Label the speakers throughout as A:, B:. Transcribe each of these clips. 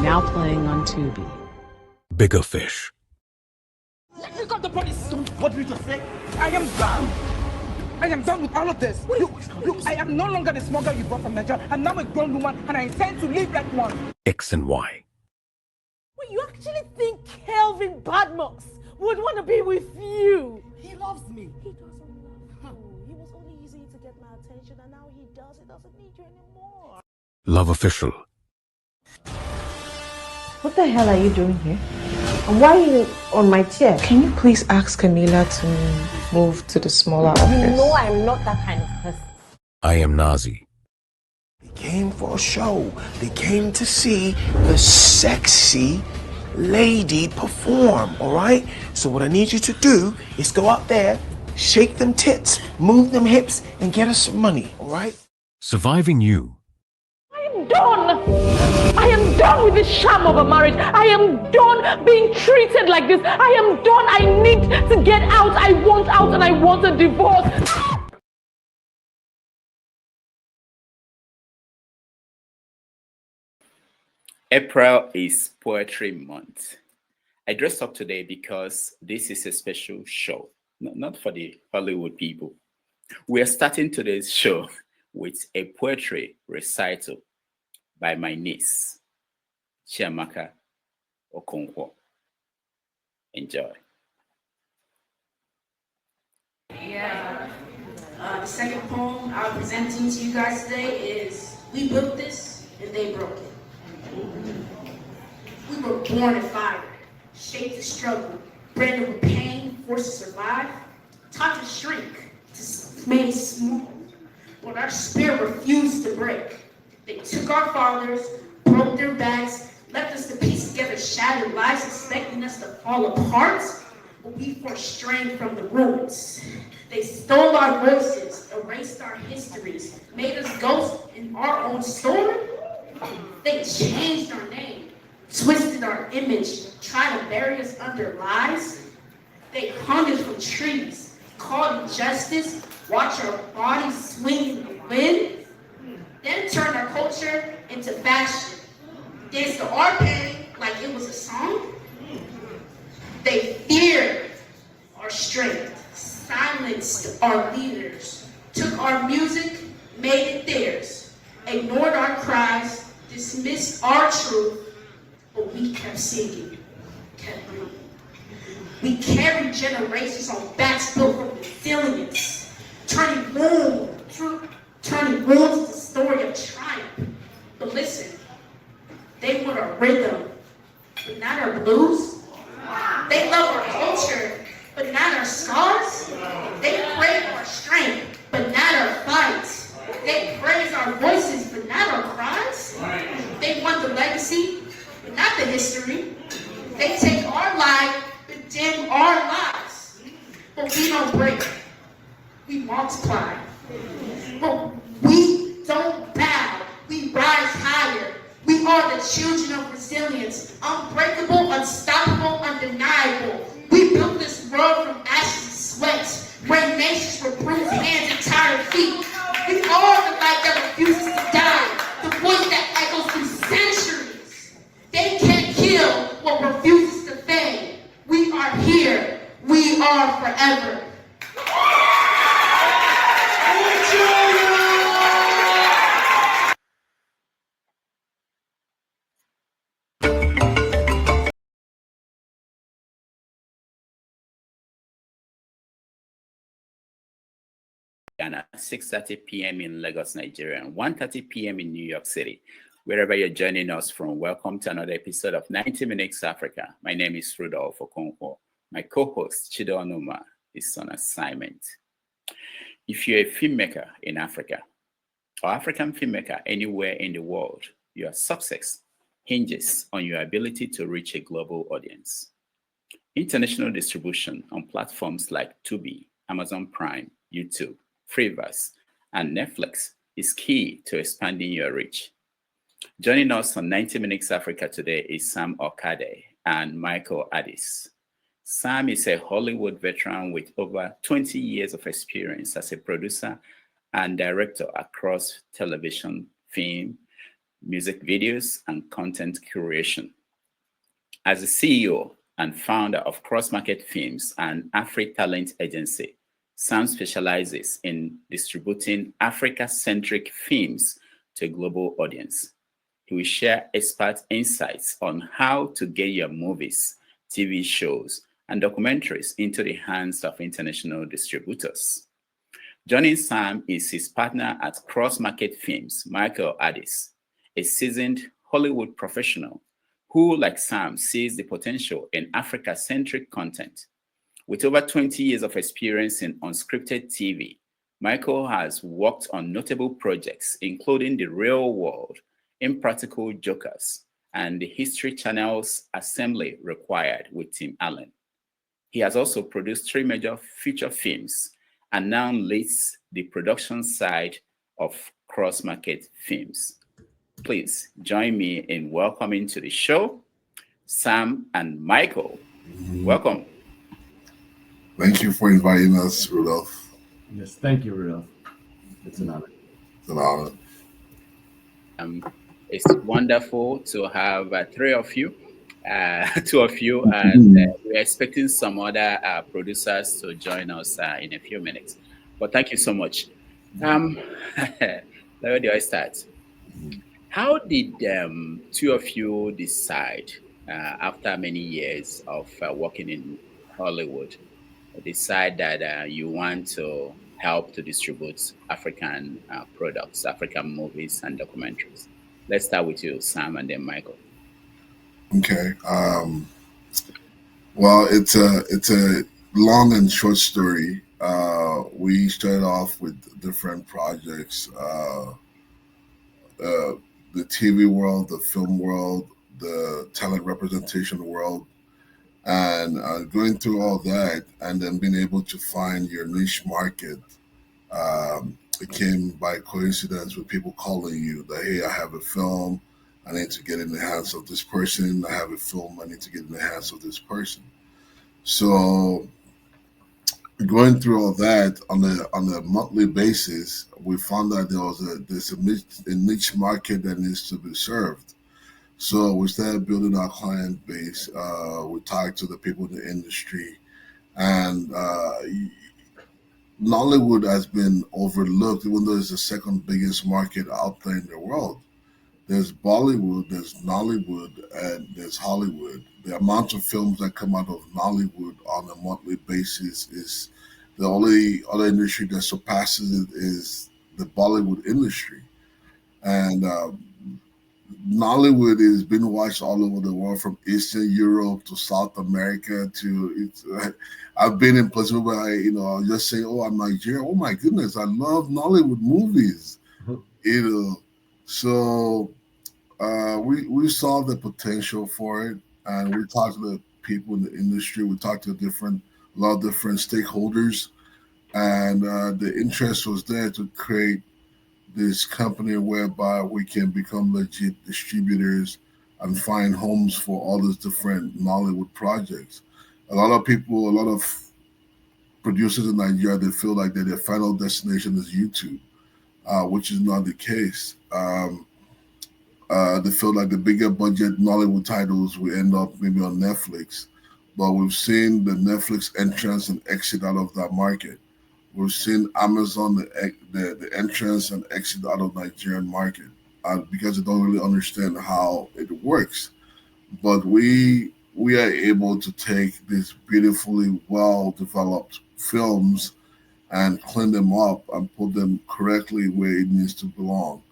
A: Now playing on Tubi.
B: Bigger fish.
C: Let me got the police. What did you just say? I am done. I am done with all of this. Look, I am no longer the smuggler you brought from Nigeria. I'm now a grown woman and I intend to live like one.
B: X and Y.
D: Wait, you actually think Kelvin Badmox would want to be with you?
C: He loves me.
D: He doesn't love you. He was only using you to get my attention, and now he doesn't need you anymore.
B: Love Official.
E: What the hell are you doing here? And why are you on my chair?
F: Can you please ask Camila to move to the smaller office?
E: You know I'm not that kind of person.
B: I Am Nazi.
G: They came for a show. They came to see the sexy lady perform, all right? So what I need you to do is go out there, shake them tits, move them hips, and get us some money, all right?
B: Surviving You.
D: I am done with this sham of a marriage. I am done being treated like this. I am done. I need to get out. I want out and I want a divorce.
H: April is Poetry Month. I dressed up today because this is a special show, not for the Hollywood people. We are starting today's show with a poetry recital by my niece, Chiamaka Okonkwo. Enjoy.
I: Yeah. The second poem I'm presenting to you guys today is We Built This and They Broke It. We were born and fired, shaped to struggle, branded with pain, forced to survive, taught to shrink, made small, but our spirit refused to break. They took our fathers, broke their backs, left us to piece together shattered lives, expecting us to fall apart, but we forced strength from the ruins. They stole our voices, erased our histories, made us ghosts in our own story. They changed our name, twisted our image, tried to bury us under lies. They hung us from trees, called injustice, watched our bodies swing in the wind, then turned our culture into fashion, danced to our pain like it was a song. They feared our strength, silenced our leaders, took our music, made it theirs, ignored our cries, dismissed our truth, but we kept singing, kept breathing. We carried generations on backs built from resilience, turning wounds into the story of triumph. But listen, they want our rhythm, but not our blues. They love our culture, but not our scars. They crave our strength, but not our fights. They praise our voices, but not our cries. They want the legacy, but not the history. They take our life, but dim our lives. But we don't break. We multiply. But we don't bow. We rise higher. We are the children of resilience. Unbreakable, unstoppable, undeniable. We built this world from ashes and sweat. Where nations were bruised hands and tired feet. We are the light that refuses to die. The voice that echoes through centuries. They can't kill what refuses to fade. We are here. We are forever.
H: And at 6:30 p.m. in Lagos, Nigeria, and 1:30 p.m. in New York City. Wherever you're joining us from, welcome to another episode of 90 Minutes Africa. My name is Rudolph Okonkwo. My co-host, Chido Onuma, is on assignment. If you're a filmmaker in Africa, or African filmmaker anywhere in the world, your success hinges on your ability to reach a global audience. International distribution on platforms like Tubi, Amazon Prime, YouTube, Freeverse, and Netflix is key to expanding your reach. Joining us on 90 Minutes Africa today is Sam Okhade and Michael Addis. Sam is a Hollywood veteran with over 20 years of experience as a producer and director across television, film, music videos, and content curation. As the CEO and founder of Crossmarket Films and Afritalent agency, Sam specializes in distributing Africa-centric films to a global audience. He will share expert insights on how to get your movies, TV shows, and documentaries into the hands of international distributors. Joining Sam is his partner at Crossmarket Films, Michael Addis, a seasoned Hollywood professional who, like Sam, sees the potential in Africa-centric content. With over 20 years of experience in unscripted TV, Michael has worked on notable projects, including The Real World, Impractical Jokers, and the History Channel's Assembly Required with Tim Allen. He has also produced 3 major feature films and now leads the production side of Crossmarket Films. Please join me in welcoming to the show Sam and Michael. Welcome.
A: Thank you for inviting us, Rudolph.
J: Yes, thank you, Rudolph. It's an honor.
A: It's an honor.
H: It's wonderful to have 3 of you, 2 of you, and we're expecting some other producers to join us in a few minutes. But thank you so much. Where do I start? How did 2 of you decide, after many years of working in Hollywood, decide that you want to help to distribute African products, African movies and documentaries? Let's start with you, Sam, and then Michael.
A: Okay. Well, it's a long and short story. We started off with different projects. The TV world, the film world, the talent representation world, and going through all that, and then being able to find your niche market. It came by coincidence with people calling you that, hey, I have a film, I need to get in the hands of this person. I have a film, I need to get in the hands of this person. So going through all that on a monthly basis, we found that there's a niche market that needs to be served. So we started building our client base. We talked to the people in the industry, and Nollywood has been overlooked, even though it's the second biggest market out there in the world. There's Bollywood, there's Nollywood, and there's Hollywood. The amount of films that come out of Nollywood on a monthly basis is the only other industry that surpasses it is the Bollywood industry. And Nollywood is being watched all over the world, from Eastern Europe to South America to I've been in places where I'll just say, oh, I'm Nigerian. Oh my goodness, I love Nollywood movies. So we saw the potential for it, and we talked to the people in the industry. We talked to a lot of different stakeholders, and the interest was there to create this company whereby we can become legit distributors and find homes for all these different Nollywood projects. A lot of producers in Nigeria, they feel like that their final destination is YouTube, which is not the case. They feel like the bigger budget Nollywood titles will end up maybe on Netflix, but we've seen the Netflix entrance and exit out of that market. We've seen Amazon, the entrance and exit out of Nigerian market, because they don't really understand how it works. But we are able to take these beautifully well-developed films and clean them up and put them correctly where it needs to belong.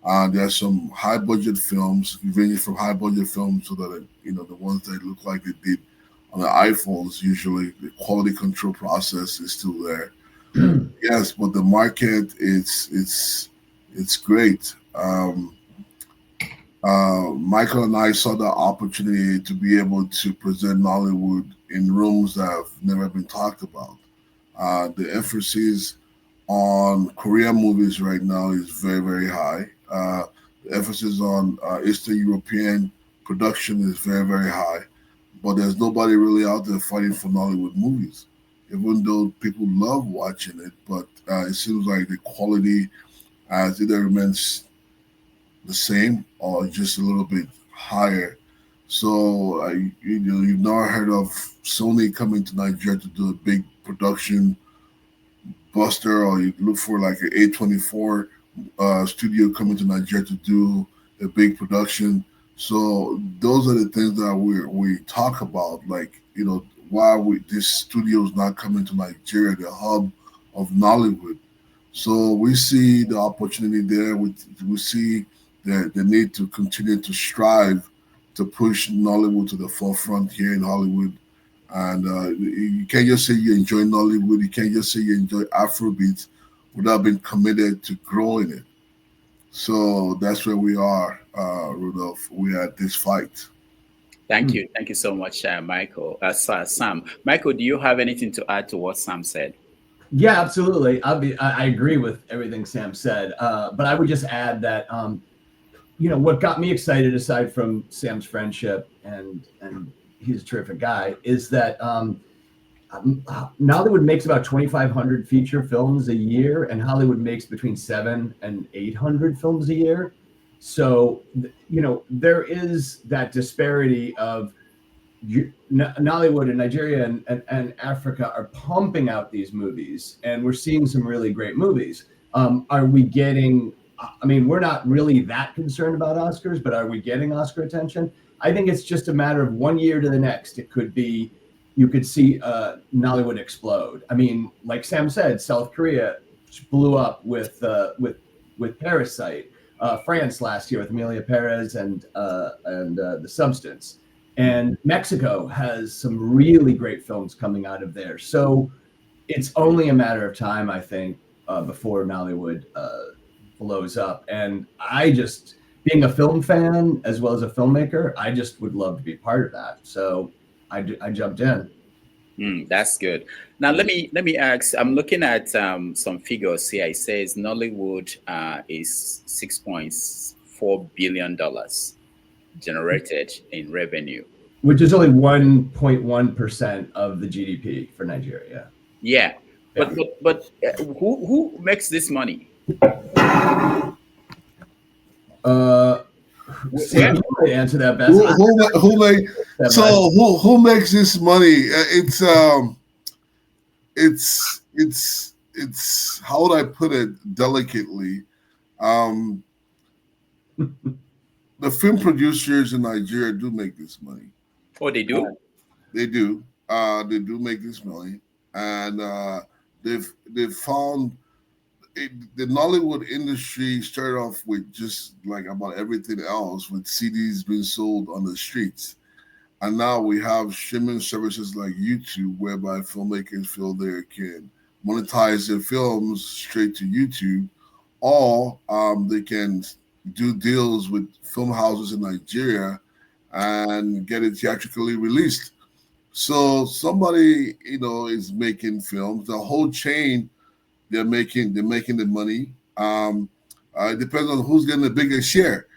A: There are some high-budget films, ranging from high-budget films to the ones that look like they did on the iPhones. Usually, the quality control process is still there. Yes, but the market, it's great. Michael and I saw the opportunity to be able to present Nollywood in rooms that have never been talked about. The emphasis on Korean movies right now is very, very high. The emphasis on Eastern European production is very, very high. But there's nobody really out there fighting for Nollywood movies, even though people love watching it. But it seems like the quality has either remains the same or just a little bit higher. So you've never heard of Sony coming to Nigeria to do a big production buster, or you look for like an A24 studio coming to Nigeria to do a big production. So those are the things that we talk about, like, why this studio is not coming to Nigeria, the hub of Nollywood. So we see the opportunity there. We see the need to continue to strive to push Nollywood to the forefront here in Hollywood. And you can't just say you enjoy Nollywood. You can't just say you enjoy Afrobeat without being committed to growing it. So that's where we are, Rudolph. We are at this fight.
H: Thank you. Thank you so much, Michael. Sam. Michael, do you have anything to add to what Sam said?
J: Yeah, absolutely. I agree with everything Sam said. But I would just add that, what got me excited, aside from Sam's friendship and he's a terrific guy, is that Nollywood makes about 2,500 feature films a year, and Hollywood makes between 700 and 800 films a year. So, there is that disparity of Nollywood and Nigeria and Africa are pumping out these movies, and we're seeing some really great movies. Are we getting, we're not really that concerned about Oscars, but are we getting Oscar attention? I think it's just a matter of 1 year to the next. It could be, you could see Nollywood explode. Like Sam said, South Korea blew up with Parasite. France last year with Emilia Perez and The Substance. And Mexico has some really great films coming out of there. So it's only a matter of time, I think, before Nollywood blows up. And I just, being a film fan as well as a filmmaker, I just would love to be part of that. So I jumped in.
H: That's good. Now let me ask. I'm looking at some figures here. It says Nollywood is $6.4 billion generated in revenue,
J: which is only 1.1% of the GDP for Nigeria.
H: Yeah, but who makes this money?
J: Sam, you answer that best.
A: Who makes this money? It's how would I put it delicately? The film producers in Nigeria do make this money.
H: Oh, they do?
A: They do. They do make this money, and they've found the Nollywood industry started off with just like about everything else, with CDs being sold on the streets, and now we have streaming services like YouTube, whereby filmmakers feel they can monetize their films straight to YouTube, or they can do deals with film houses in Nigeria and get it theatrically released. So somebody, is making films. The whole chain, they're making the money. It depends on who's getting the biggest share.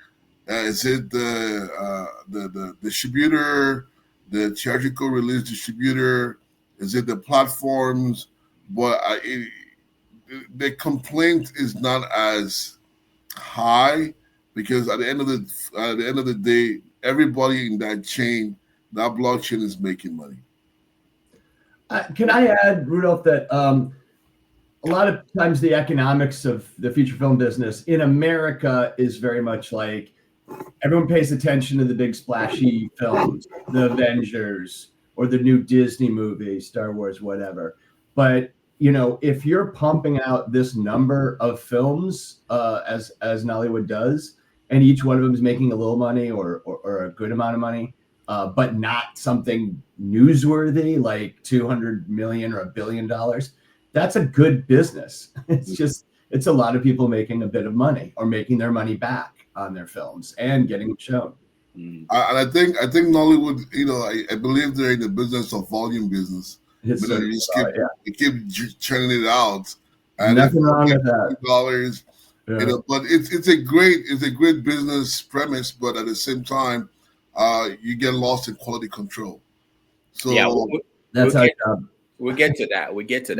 A: Is it the distributor, the theatrical release distributor? Is it the platforms? But the complaint is not as high, because at the end of the day, everybody in that chain, that blockchain, is making money.
J: Can I add, Rudolph, that a lot of times the economics of the feature film business in America is very much like everyone pays attention to the big splashy films, the Avengers or the new Disney movie, Star Wars, whatever. But if you're pumping out this number of films as Nollywood does, and each one of them is making a little money or a good amount of money, but not something newsworthy like 200 million or $1 billion, that's a good business. It's a lot of people making a bit of money or making their money back on their films and getting them shown.
A: And I think Nollywood, I believe they're in the business of volume business. You keep churning it out, and
J: nothing wrong with that.
A: Dollars, but it's a great business premise. But at the same time, you get lost in quality control. So
H: yeah, we'll get to that.
A: Yes.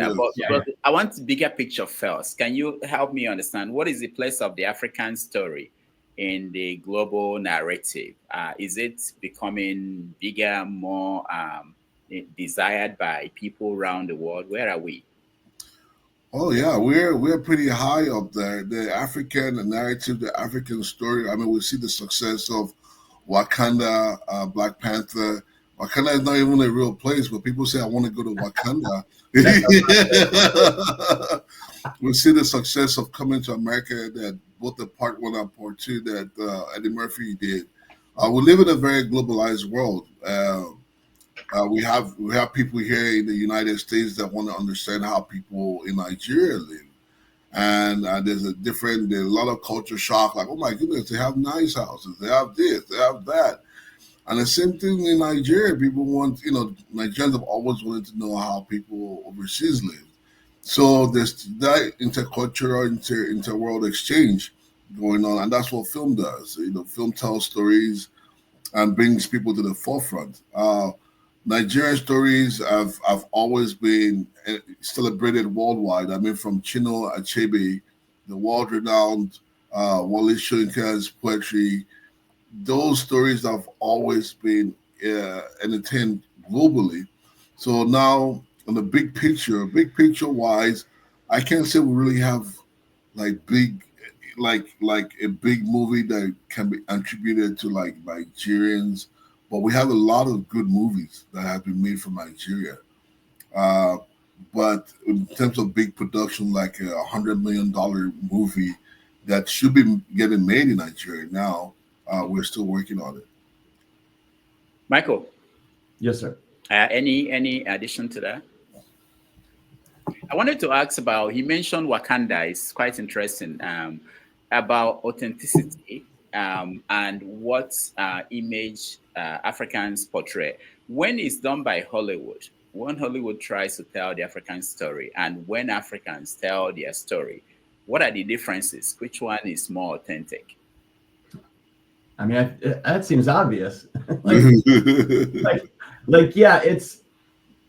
H: But I want the bigger picture first. Can you help me understand what is the place of the African story in the global narrative? Is it becoming bigger, more desired by people around the world? Where are we?
A: Oh yeah, we're pretty high up there. The African narrative, the African story. I mean, we see the success of Wakanda, Black Panther. Wakanda is not even a real place, but people say I want to go to Wakanda. We see the success of Coming to America, that both the part one and part two that Eddie Murphy did. We live in a very globalized world. We have people here in the United States that want to understand how people in Nigeria live, and there's a lot of culture shock. Like, oh my goodness, they have nice houses, they have this, they have that, and the same thing in Nigeria. People want, Nigerians have always wanted to know how people overseas live. So there's that intercultural, interworld exchange going on, and that's what film does. Film tells stories and brings people to the forefront. Nigerian stories have always been celebrated worldwide. I mean, from Chino Achebe, the world-renowned Wale Soyinka's poetry, those stories have always been entertained globally. So now, on the big picture wise, I can't say we really have like a big movie that can be attributed to like Nigerians, but we have a lot of good movies that have been made from Nigeria. But in terms of big production, like $100 million movie that should be getting made in Nigeria now, we're still working on it.
H: Michael.
J: Yes, sir.
H: Any addition to that? I wanted to ask about, he mentioned Wakanda. It's quite interesting, about authenticity and what image Africans portray. When it's done by Hollywood, when Hollywood tries to tell the African story, and when Africans tell their story, what are the differences? Which one is more authentic?
J: I mean, that seems obvious. Yeah, it's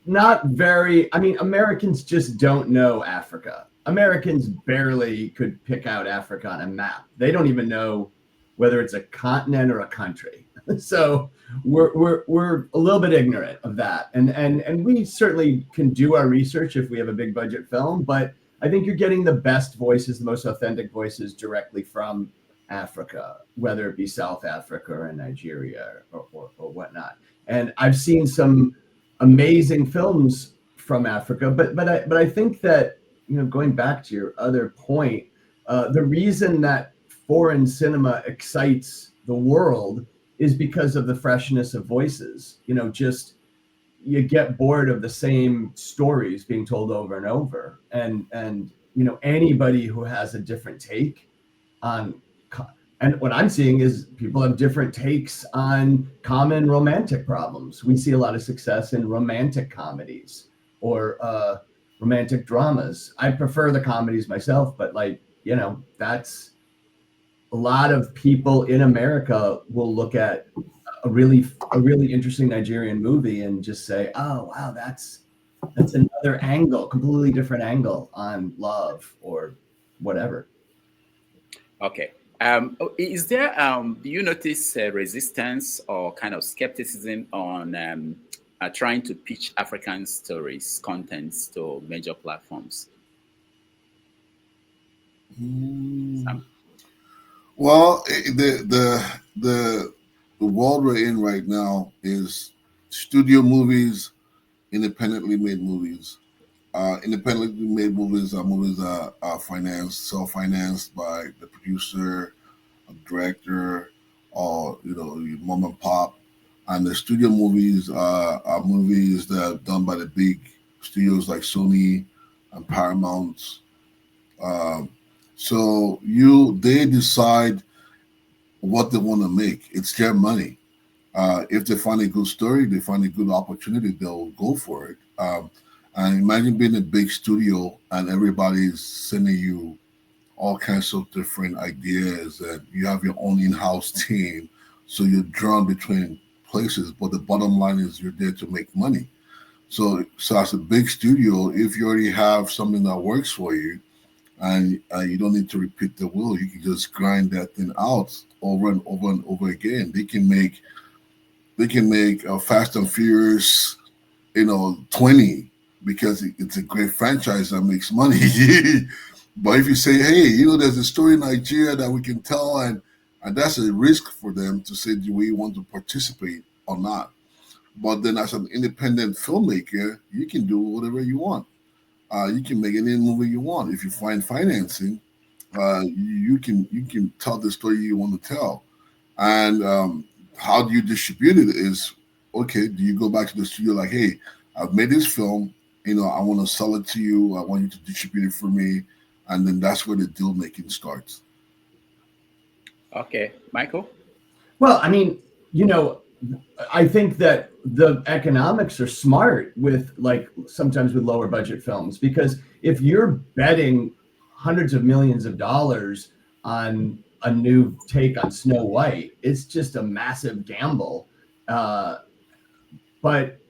J: not very. I mean, Americans just don't know Africa. Americans barely could pick out Africa on a map. They don't even know whether it's a continent or a country. So we're a little bit ignorant of that, and we certainly can do our research if we have a big budget film. But I think you're getting the best voices, the most authentic voices, directly from Africa, whether it be South Africa or Nigeria or whatnot. And I've seen some amazing films from Africa, but I think that, going back to your other point, the reason that foreign cinema excites the world is because of the freshness of voices. Just you get bored of the same stories being told over and over, and anybody who has a different take on. And what I'm seeing is people have different takes on common romantic problems. We see a lot of success in romantic comedies or romantic dramas. I prefer the comedies myself, but that's a lot of people in America will look at a really interesting Nigerian movie and just say, "Oh, wow, that's another angle, completely different angle on love or whatever."
H: Okay. Is there, do you notice resistance or kind of skepticism on trying to pitch African stories, contents to major platforms?
A: Well, the world we're in right now is studio movies, independently made movies. Independently made movies are movies that are self-financed by the producer, a director, or mom and pop. And the studio movies are movies that are done by the big studios like Sony and Paramount. So they decide what they want to make. It's their money. If they find a good story, they find a good opportunity, they'll go for it. And imagine being a big studio and everybody's sending you all kinds of different ideas, and you have your own in-house team. So you're drawn between places, but the bottom line is you're there to make money. So as a big studio, if you already have something that works for you, and you don't need to repeat the wheel. You can just grind that thing out over and over and over again. They can make Fast and Furious, 20, because it's a great franchise that makes money. But if you say, hey, there's a story in Nigeria that we can tell, and that's a risk for them to say, do we want to participate or not? But then as an independent filmmaker, you can do whatever you want. You can make any movie you want. If you find financing, you can tell the story you want to tell. And how do you distribute it is, okay, do you go back to the studio like, hey, I've made this film, I want to sell it to you. I want you to distribute it for me. And then that's where the deal making starts.
H: Okay. Michael?
J: Well, I mean, I think that the economics are smart with sometimes with lower budget films, because if you're betting hundreds of millions of dollars on a new take on Snow White, it's just a massive gamble. But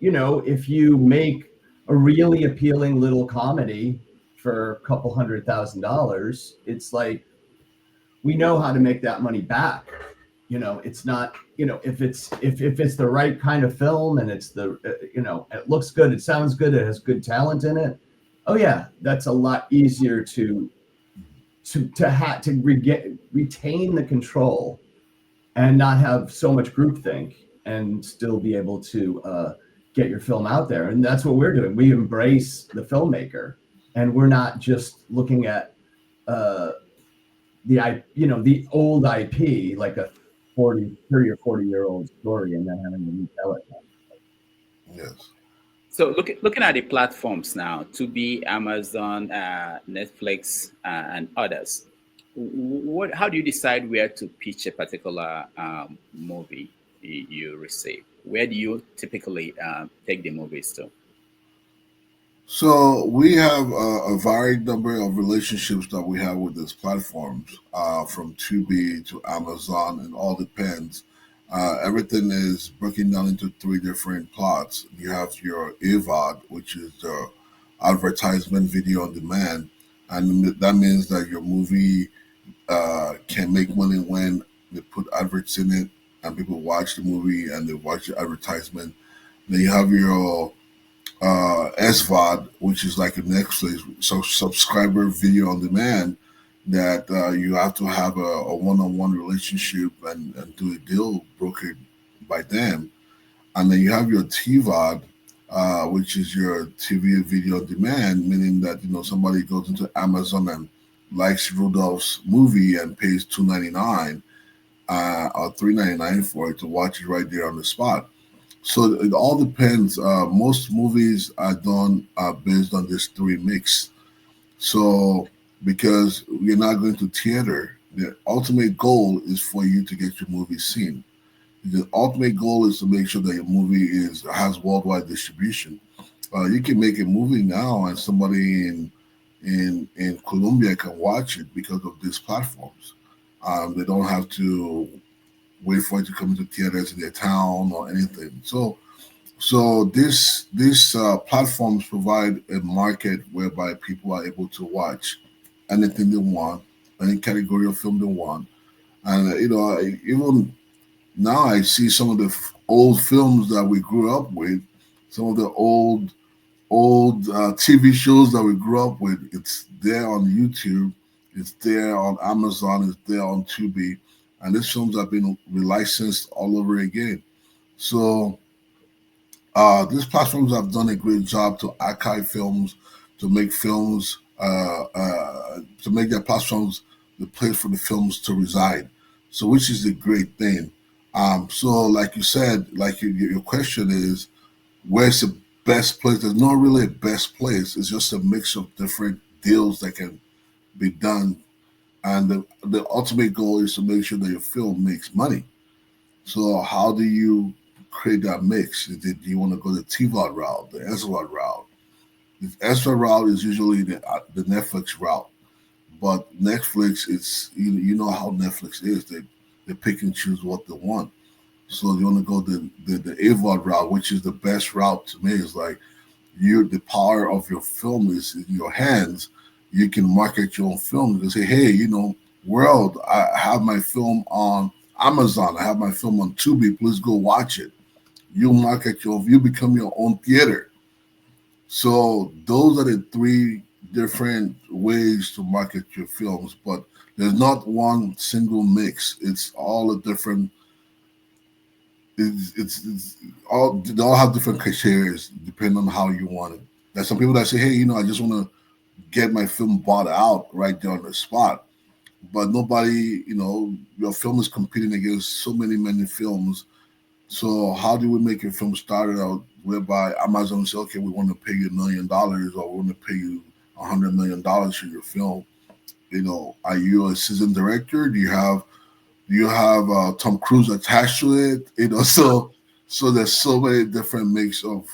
J: if you make a really appealing little comedy for a couple $100,000, it's like, we know how to make that money back. It's not, if it's the right kind of film and it's it looks good, it sounds good, it has good talent in it. Oh yeah, that's a lot easier to retain the control and not have so much groupthink and still be able to get your film out there. And that's what we're doing. We embrace the filmmaker, and we're not just looking at the old IP, like a 30 or 40-year-old story, and then having to retell it.
A: Yes.
H: So looking at the platforms now, Tubi, Amazon, Netflix, and others, how do you decide where to pitch a particular movie you receive? Where do you typically take the movies to?
A: So we have a varied number of relationships that we have with these platforms, from Tubi to Amazon, and all depends. Everything is broken down into 3 different plots. You have your AVOD, which is the advertisement video on demand, and that means that your movie can make money when they put adverts in it and people watch the movie and they watch the advertisement. Then you have your SVOD, which is like a Netflix, so subscriber video on demand, that you have to have a one-on-one relationship and do a deal brokered by them. And then you have your TVOD, which is your TV video on demand, meaning that somebody goes into Amazon and likes Rudolph's movie and pays $2.99 or $3.99 for it to watch it right there on the spot. So it all depends. Most movies are done based on this 3 mix. So because we're not going to theater, the ultimate goal is for you to get your movie seen. The ultimate goal is to make sure that your movie has worldwide distribution. You can make a movie now and somebody in Colombia can watch it because of these platforms. They don't have to wait for it to come into theaters in their town or anything. So these platforms provide a market whereby people are able to watch anything they want, any category of film they want. And even now I see some of the old films that we grew up with, some of the old TV shows that we grew up with. It's there on YouTube, it's there on Amazon, it's there on Tubi. And these films have been relicensed all over again. So these platforms have done a great job to archive films, to make films, to make their platforms the place for the films to reside. So which is a great thing. So like you said, like your question is, where's the best place? There's not really a best place. It's just a mix of different deals that can be done. And the ultimate goal is to make sure that your film makes money. So how do you create that mix? Do you want to go the TVOD route, the SVOD route? The SVOD route is usually the Netflix route. But Netflix, it's you know how Netflix is. They pick and choose what they want. So you want to go the AVOD route, which is the best route to me. Is like the power of your film is in your hands. you can market your own film. You can say, hey, world, I have my film on Amazon. I have my film on Tubi. Please go watch it. You become your own theater. So those are the three different ways to market your films, but there's not one single mix. It's all a different. It's all, they all have different criteria depending on how you want it. There's some people that say, hey, I just want to get my film bought out right there on the spot. But nobody, your film is competing against so many films. So how do we make your film started out whereby Amazon say, okay, we want to pay you $1 million or we want to pay you $100 million for your film? Are you a seasoned director? Do you have Tom Cruise attached to it? So there's so many different mix of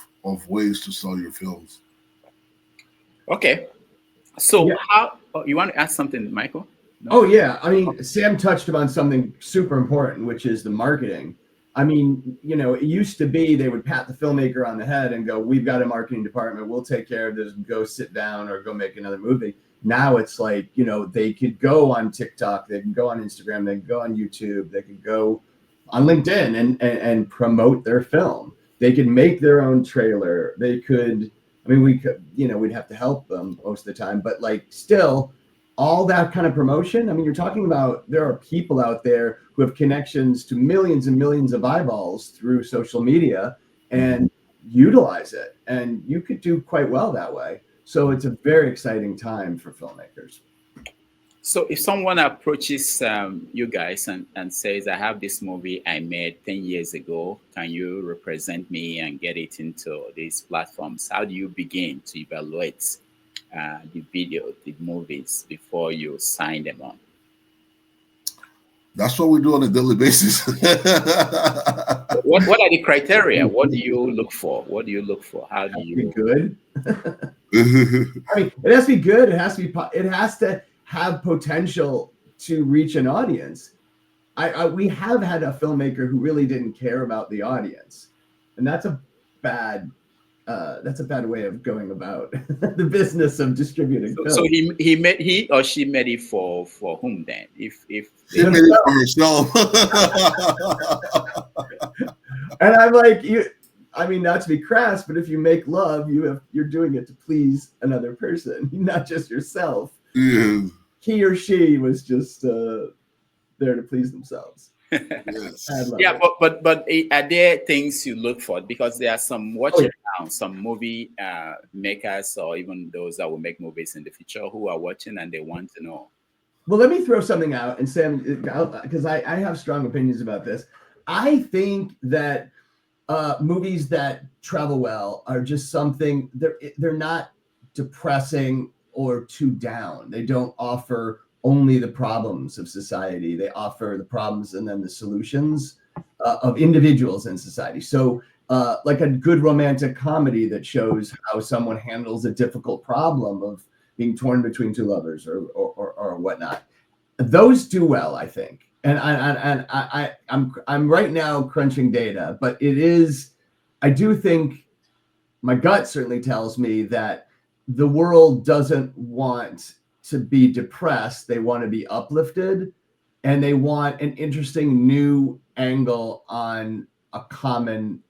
A: ways to sell your films.
H: Okay. So how you want to ask something, Michael? No?
J: Oh yeah. I mean, Sam touched upon something super important, which is the marketing. I mean, it used to be they would pat the filmmaker on the head and go, we've got a marketing department. We'll take care of this. Go sit down or go make another movie. Now it's like, they could go on TikTok. They can go on Instagram. They can go on YouTube. They could go on LinkedIn and promote their film. They could make their own trailer. They could, we could, we'd have to help them most of the time. But still, all that kind of promotion. You're talking about there are people out there who have connections to millions and millions of eyeballs through social media and utilize it. And you could do quite well that way. So it's a very exciting time for filmmakers.
H: So if someone approaches you guys and says, I have this movie I made 10 years ago, can you represent me and get it into these platforms? How do you begin to evaluate the movies before you sign them on?
A: That's what we do on a daily basis.
H: What are the criteria? What do you look for? How do you
J: be good? It has to be good. It has to have potential to reach an audience. We have had a filmmaker who really didn't care about the audience, and that's a bad way of going about the business of distributing film.
H: So he or she made it for whom then? If
A: she made it for herself.
J: And I'm like, not to be crass, but if you make love, you're doing it to please another person, not just yourself.
A: Yeah.
J: He or she was just there to please themselves.
A: Yes.
H: Yeah, but are there things you look for? Because there are some some movie makers or even those that will make movies in the future who are watching and they want to know.
J: Well, let me throw something out, and Sam, because I have strong opinions about this. I think that movies that travel well are just something, they're not depressing or too down. They don't offer only the problems of society. They offer the problems and then the solutions of individuals in society. So like a good romantic comedy that shows how someone handles a difficult problem of being torn between two lovers or whatnot. Those do well, I think. And I'm right now crunching data, but I do think my gut certainly tells me that the world doesn't want to be depressed. They want to be uplifted, and they want an interesting new angle on a common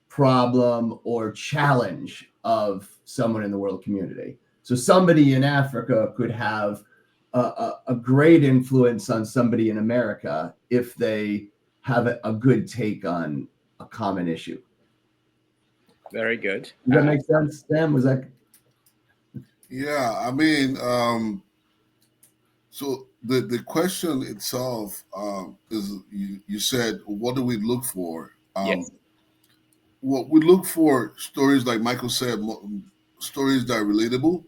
J: problem or challenge of someone in the world community. So somebody in Africa could have a great influence on somebody in America if they have a good take on a common issue.
H: Very good.
J: Does that make sense, Sam? Was that?
A: Yeah, so the question itself is, you said, what do we look for?
H: Yes.
A: What we look for, stories like Michael said, stories that are relatable.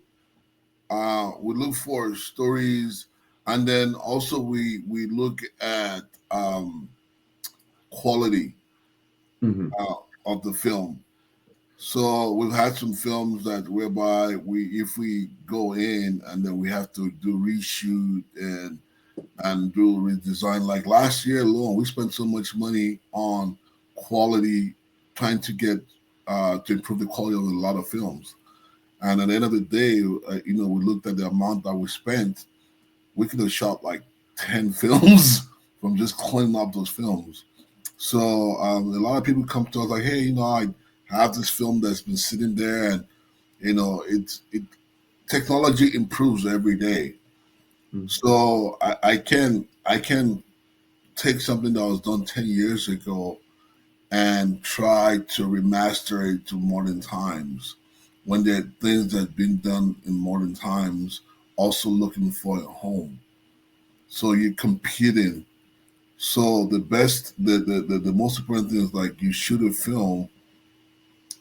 A: We look for stories, and then also we look at quality of the film. So we've had some films that whereby if we go in and then we have to do reshoot and do redesign. Like last year alone, we spent so much money on quality, trying to get to improve the quality of a lot of films. And at the end of the day, we looked at the amount that we spent. We could have shot like 10 films from just cleaning up those films. So a lot of people come to us like, hey, I have this film that's been sitting there, and technology improves every day. So I can take something that was done 10 years ago and try to remaster it to modern times, when there are things that have been done in modern times also looking for a home. So you're competing. So the most important thing is, like, you shoot a film,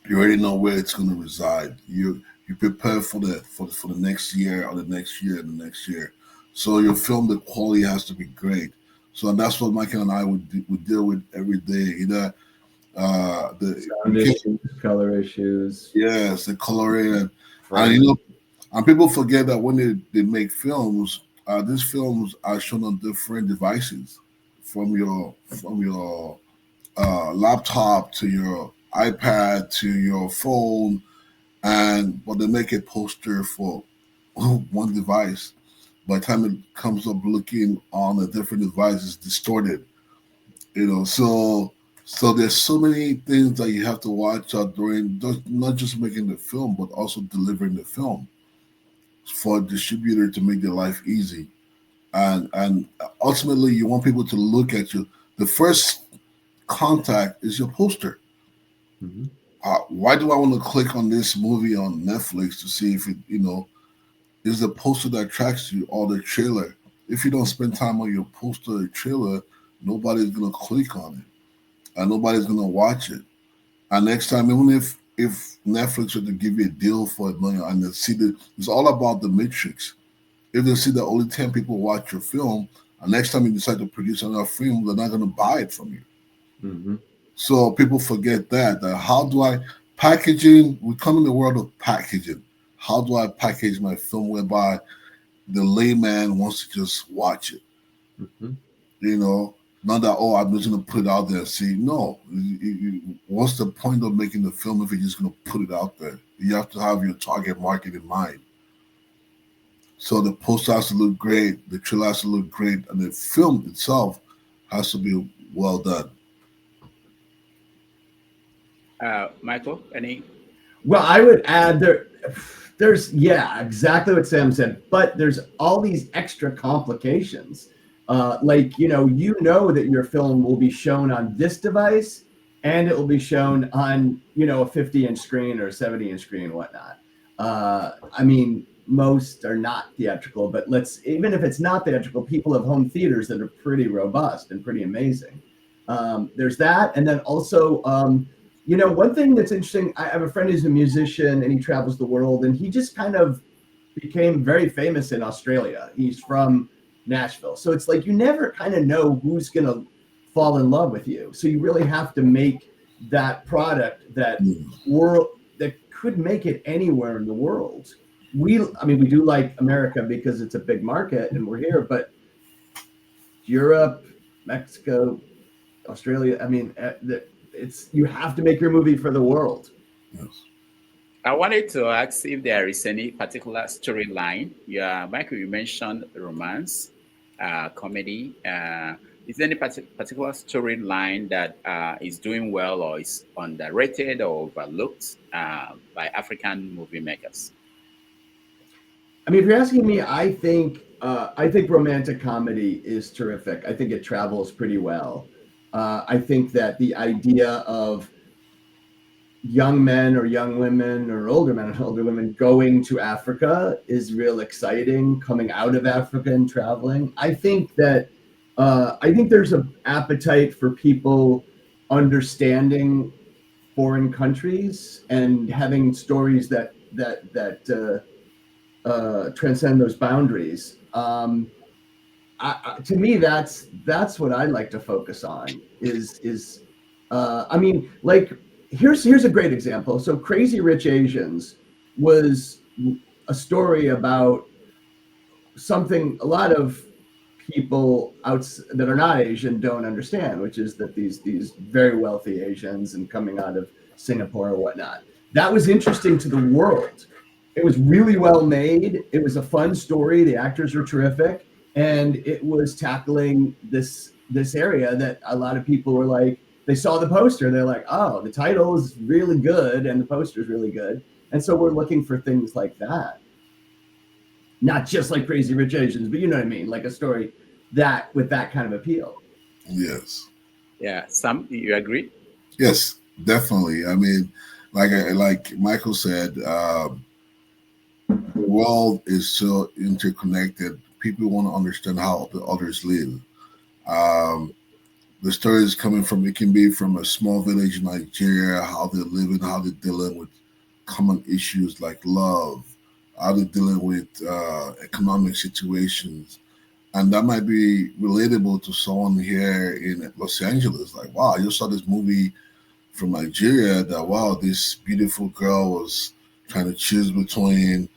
A: you already know where it's going to reside. You prepare for the next year, or the next year, and the next year. So your film, the quality has to be great. So that's what Michael and I would deal with every day. Either the
J: sound issues, color issues.
A: Yes, the coloring, and people forget that when they make films, these films are shown on different devices, from your laptop to your iPad to your phone, but they make a poster for one device. By the time it comes up looking on a different device, it's distorted. So there's so many things that you have to watch out during, not just making the film, but also delivering the film for a distributor to make their life easy. And ultimately, you want people to look at you. The first contact is your poster. Why do I want to click on this movie on Netflix to see if it, is the poster that attracts you, or the trailer? If you don't spend time on your poster or trailer, nobody's going to click on it, and nobody's going to watch it. And next time, even if Netflix were to give you a deal for $1 million, and they see it's all about the matrix. If they see that only 10 people watch your film, and next time you decide to produce another film, they're not going to buy it from you. So people forget that how do I packaging? We come in the world of packaging. How do I package my film whereby the layman wants to just watch it? Not that, I'm just going to put it out there and see. No, what's the point of making the film if you're just going to put it out there? You have to have your target market in mind. So the poster has to look great, the trailer has to look great, and the film itself has to be well done.
H: Michael, any?
J: Well, I would add there's exactly what Sam said, but there's all these extra complications. Like, you know that your film will be shown on this device, and it will be shown on, a 50-inch screen or a 70-inch screen and whatnot. I mean, most are not theatrical, but even if it's not theatrical, people have home theaters that are pretty robust and pretty amazing. There's that. And then also, one thing that's interesting, I have a friend who's a musician and he travels the world, and he just kind of became very famous in Australia. He's from Nashville. So it's like you never kind of know who's going to fall in love with you. So you really have to make that product that could make it anywhere in the world. We do like America because it's a big market and we're here, but Europe, Mexico, Australia, you have to make your movie for the world.
A: Yes.
H: I wanted to ask if there is any particular storyline. Michael, you mentioned romance, comedy. Is there any particular storyline that is doing well or is underrated or overlooked by African movie makers?
J: If you're asking me, I think romantic comedy is terrific. I think it travels pretty well. I think that the idea of young men or young women or older men and older women going to Africa is real exciting, coming out of Africa and traveling. I think that there's an appetite for people understanding foreign countries and having stories that transcend those boundaries. To me, that's what I like to focus on. Here's a great example. So Crazy Rich Asians was a story about something a lot of people that are not Asian don't understand, which is that these very wealthy Asians and coming out of Singapore or whatnot. That was interesting to the world. It was really well made. It was a fun story. The actors were terrific, and it was tackling this area that a lot of people were like, they saw the poster and they're like, oh, the title is really good and the poster is really good, and so we're looking for things like that. Not just like Crazy Rich Asians, but you know what I mean, like a story that with that kind of appeal.
A: Yes.
H: Yeah, Sam, you agree?
A: Yes, definitely. I mean, like Michael said, the world is so interconnected. People want to understand how the others live. The story is coming from, it can be from a small village in Nigeria, how they're living, how they're dealing with common issues like love, how they're dealing with economic situations. And that might be relatable to someone here in Los Angeles. Like, wow, I just saw this movie from Nigeria that, wow, this beautiful girl was trying to choose between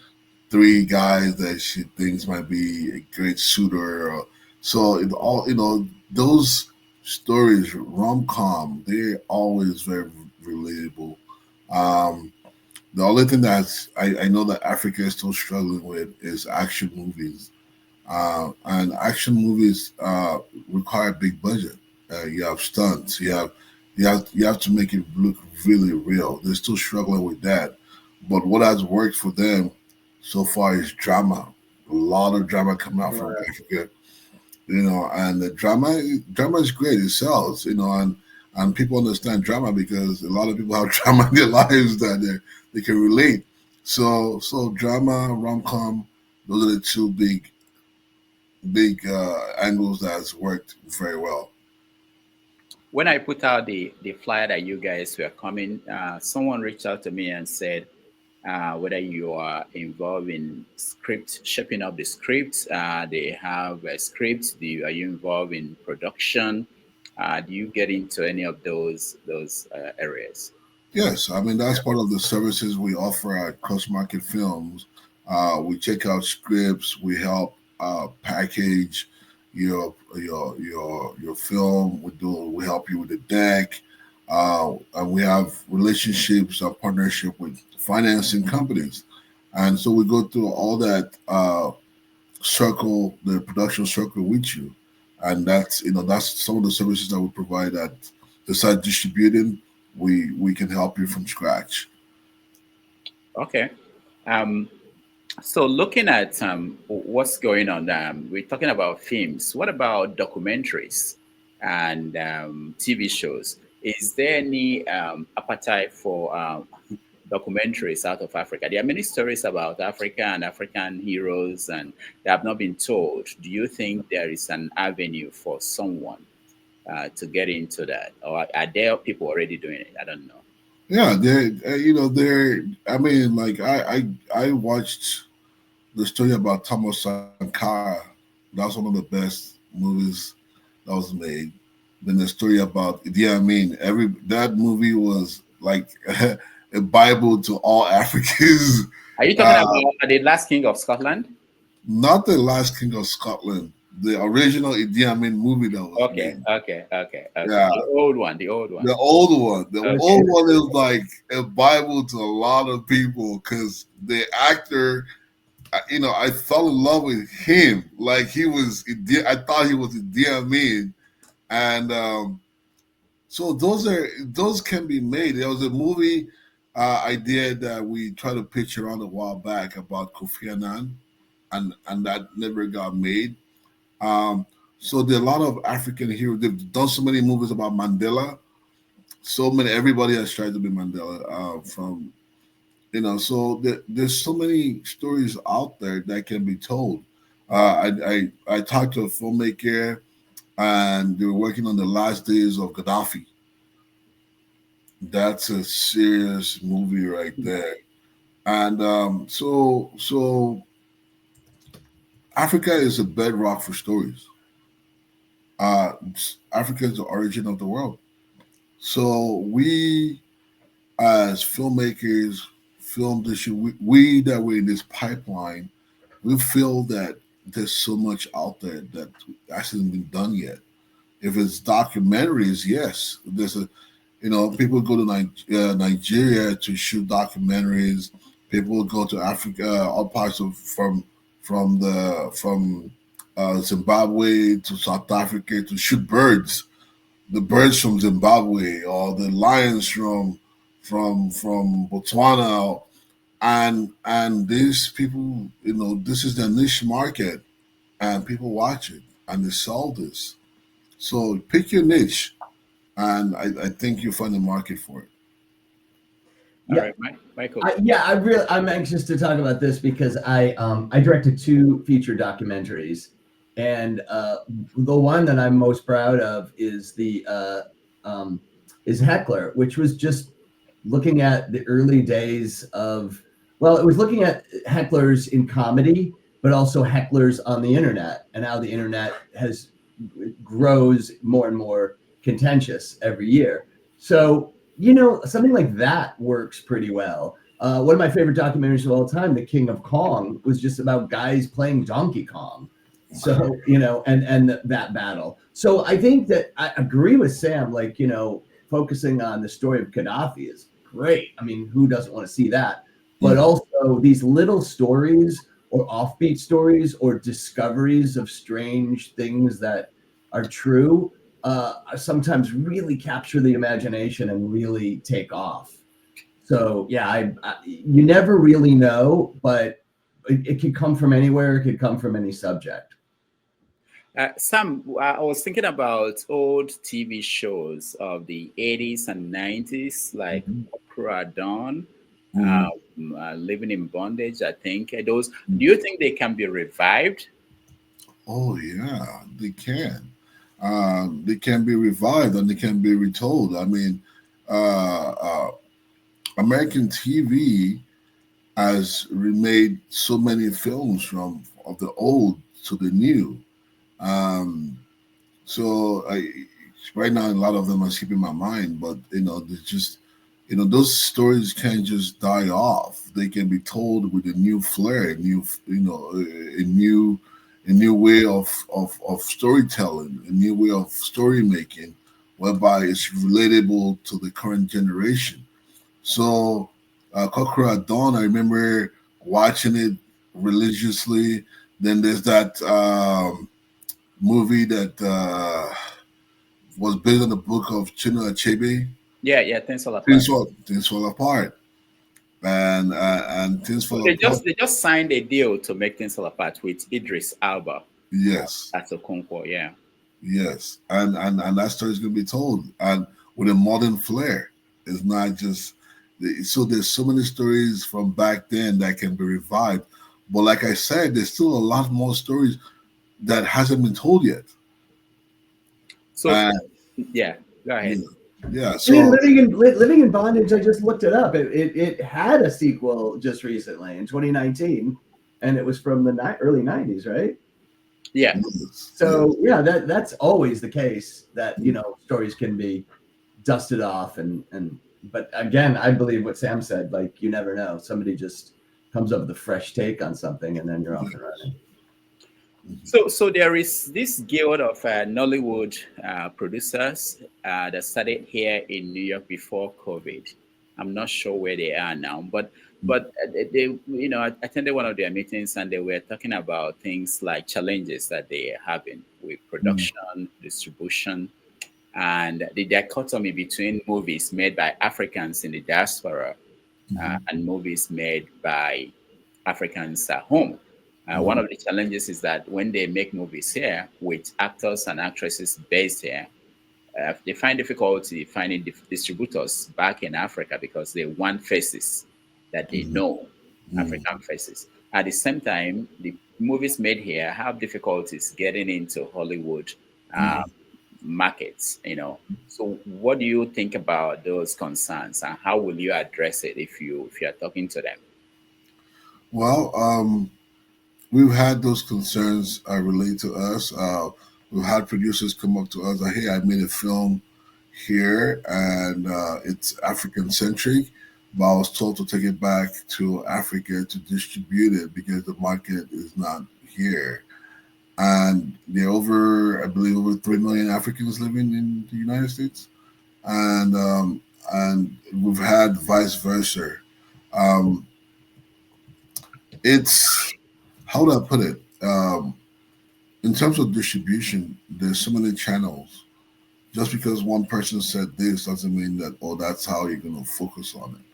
A: three guys that she thinks might be a great suitor. So it all, those stories, rom-com, they're always very relatable. The only thing that I know that Africa is still struggling with is action movies. And action movies require a big budget. You have stunts. You have to make it look really real. They're still struggling with that. But what has worked for them so far is drama. A lot of drama coming out from Africa, and the drama is great. It sells, and people understand drama because a lot of people have drama in their lives that they can relate. So drama, rom-com, those are the two big angles that's worked very well.
H: When I put out the flyer that you guys were coming, someone reached out to me and said whether you are involved in shaping up the scripts. They have a script. Are you involved in production? Do you get into any of those areas?
A: Yes, I mean that's part of the services we offer at Crossmarket Films. We check out scripts. We help package your film. We help you with the deck. And we have relationships, a partnership with financing companies, and so we go through all that circle, the production circle with you, and that's some of the services that we provide. At besides distributing, we can help you from scratch.
H: Okay. So looking at what's going on, we're talking about films. What about documentaries and TV shows? Is there any appetite for documentaries out of Africa? There are many stories about Africa and African heroes, and they have not been told. Do you think there is an avenue for someone to get into that, or are there people already doing it? I don't know.
A: Yeah, they're. I mean, like I watched the story about Thomas Sankara. That's one of the best movies that was made. Then the story about Idi Amin. That movie was like a Bible to all Africans.
H: Are you talking about The Last King of Scotland?
A: Not The Last King of Scotland. The original Idi Amin movie that was made.
H: Okay.
A: Yeah.
H: The old one.
A: The old one. The old one is like a Bible to a lot of people because the actor, I fell in love with him. Like I thought he was Idi Amin. And so those can be made. There was a movie idea that we tried to pitch around a while back about Kofi Annan, and that never got made. So there are a lot of African heroes. They've done so many movies about Mandela. Everybody has tried to be Mandela. So there's so many stories out there that can be told. I talked to a filmmaker, and they were working on the last days of Gaddafi. That's a serious movie right there. And so Africa is a bedrock for stories. Africa is the origin of the world. So we, as filmmakers, we that were in this pipeline, we feel that there's so much out there that hasn't been done yet. If it's documentaries, yes, people go to Nigeria to shoot documentaries. People go to Africa, all parts of from Zimbabwe to South Africa to shoot birds. The birds from Zimbabwe or the lions from Botswana, and these people, this is the niche market, and people watch it and they sell this. So pick your niche, and I think you'll find a market for it.
H: All right, Michael.
J: I'm anxious to talk about this because I directed 2 feature documentaries, and the one that I'm most proud of is is Heckler, which was just looking at the early days of, well, it was looking at hecklers in comedy, but also hecklers on the internet, and how the internet grows more and more contentious every year. So, something like that works pretty well. One of my favorite documentaries of all time, The King of Kong, was just about guys playing Donkey Kong. So, and that battle. So I think that I agree with Sam, focusing on the story of Gaddafi is great. I mean, who doesn't want to see that? But also these little stories or offbeat stories or discoveries of strange things that are true sometimes really capture the imagination and really take off. So yeah, you never really know, but it could come from anywhere. It could come from any subject.
H: Sam, I was thinking about old TV shows of the 80s and 90s, like Opera Dawn, Living in Bondage, I think. Do you think they can be revived?
A: Oh, yeah, they can. They can be revived and they can be retold. I mean, American TV has remade so many films of the old to the new. So right now, a lot of them are skipping my mind, but there's just those stories can't just die off. They can be told with a new flair, a new way of storytelling, a new way of story making, whereby it's relatable to the current generation. So, Kokra at Dawn, I remember watching it religiously. Then there's that movie that was based on the book of Chinua Achebe.
H: Yeah, Things Fall Apart.
A: Things Fall Apart. And Things Fall Apart.
H: They just signed a deal to make Things Fall Apart with Idris Elba.
A: Yes.
H: That's a Concord, yeah.
A: Yes. And that story is going to be told, and with a modern flair. It's not just so there's so many stories from back then that can be revived. But like I said, there's still a lot more stories that hasn't been told yet.
H: So yeah, go ahead.
A: Yeah. So
J: Living in Bondage, I just looked it up. It had a sequel just recently in 2019, and it was from the early 90s, right?
H: Yeah.
J: So yeah, that's always the case that stories can be dusted off but again, I believe what Sam said, like you never know. Somebody just comes up with a fresh take on something and then you're off and running.
H: So there is this guild of Nollywood producers that started here in New York before COVID. I'm not sure where they are now, but they I attended one of their meetings and they were talking about things like challenges that they are having with production, distribution, and the dichotomy between movies made by Africans in the diaspora and movies made by Africans at home. One of the challenges is that when they make movies here with actors and actresses based here, they find difficulty finding distributors back in Africa because they want faces that they know, African faces. At the same time, the movies made here have difficulties getting into Hollywood markets, So what do you think about those concerns and how will you address it if you are talking to them?
A: Well, we've had those concerns relate to us. We've had producers come up to us like, hey, I made a film here and it's African-centric, but I was told to take it back to Africa to distribute it because the market is not here. And there are I believe, over 3 million Africans living in the United States. And we've had vice versa. it's how do I put it? In terms of distribution, there's so many channels. Just because one person said this doesn't mean that that's how you're gonna focus on it.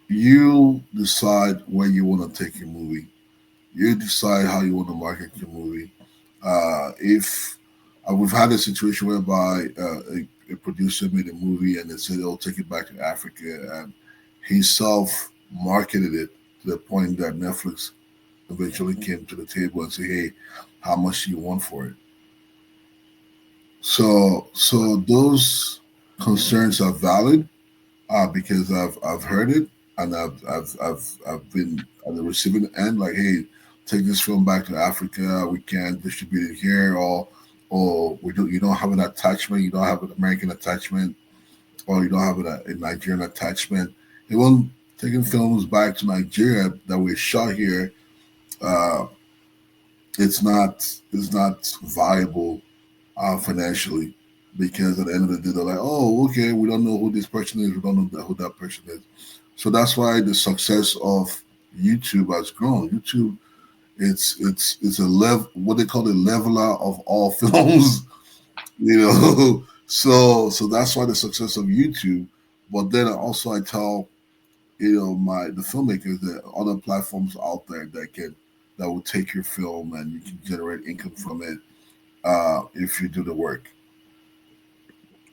A: You decide where you want to take your movie. You decide how you want to market your movie. If We've had a situation whereby a producer made a movie and they said, "Oh, take it back to Africa," and he self marketed it to the point that Netflix eventually came to the table and said, "Hey, how much do you want for it?" So those concerns are valid because I've heard it and I've been on the receiving end. Like, hey, take this film back to Africa. We can't distribute it here, or you don't have an attachment. You don't have an American attachment, or you don't have a Nigerian attachment. Even taking films back to Nigeria that were shot here, it's not viable financially, because at the end of the day they're like, oh, okay, we don't know who this person is, we don't know who that person is. So that's why the success of YouTube has grown. YouTube, it's what they call the leveler of all films, you know. So that's why the success of YouTube. But then also I tell the filmmakers that other platforms out there that will take your film and you can generate income from it if you do the work.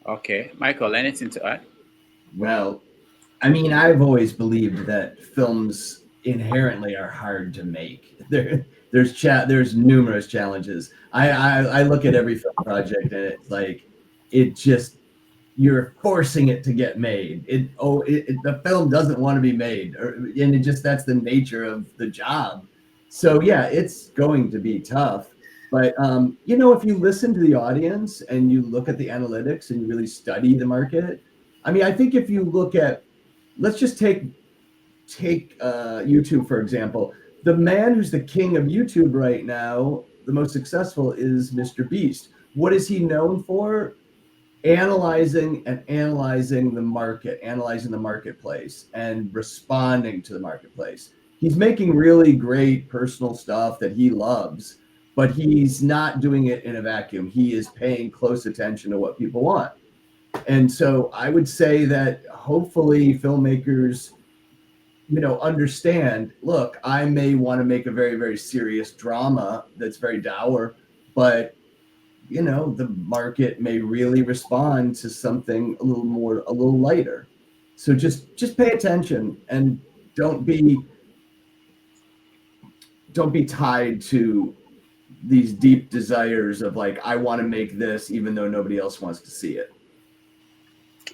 H: Okay, Michael, anything to add?
J: Well, I mean, I've always believed that films inherently are hard to make. There's numerous challenges. I look at every film project and it's like you're forcing it to get made. The film doesn't want to be made, and that's the nature of the job. So yeah, it's going to be tough. But if you listen to the audience and you look at the analytics and you really study the market, I mean, I think if you look at, let's just take YouTube for example. The man who's the king of YouTube right now, the most successful, is Mr. Beast. What is he known for? Analyzing the market, analyzing the marketplace, and responding to the marketplace. He's making really great personal stuff that he loves, but he's not doing it in a vacuum. He is paying close attention to what people want. And so I would say that hopefully filmmakers, understand, look, I may want to make a very, very serious drama that's very dour, but the market may really respond to something a little lighter. So just pay attention and don't be tied to these deep desires of like, I want to make this even though nobody else wants to see it.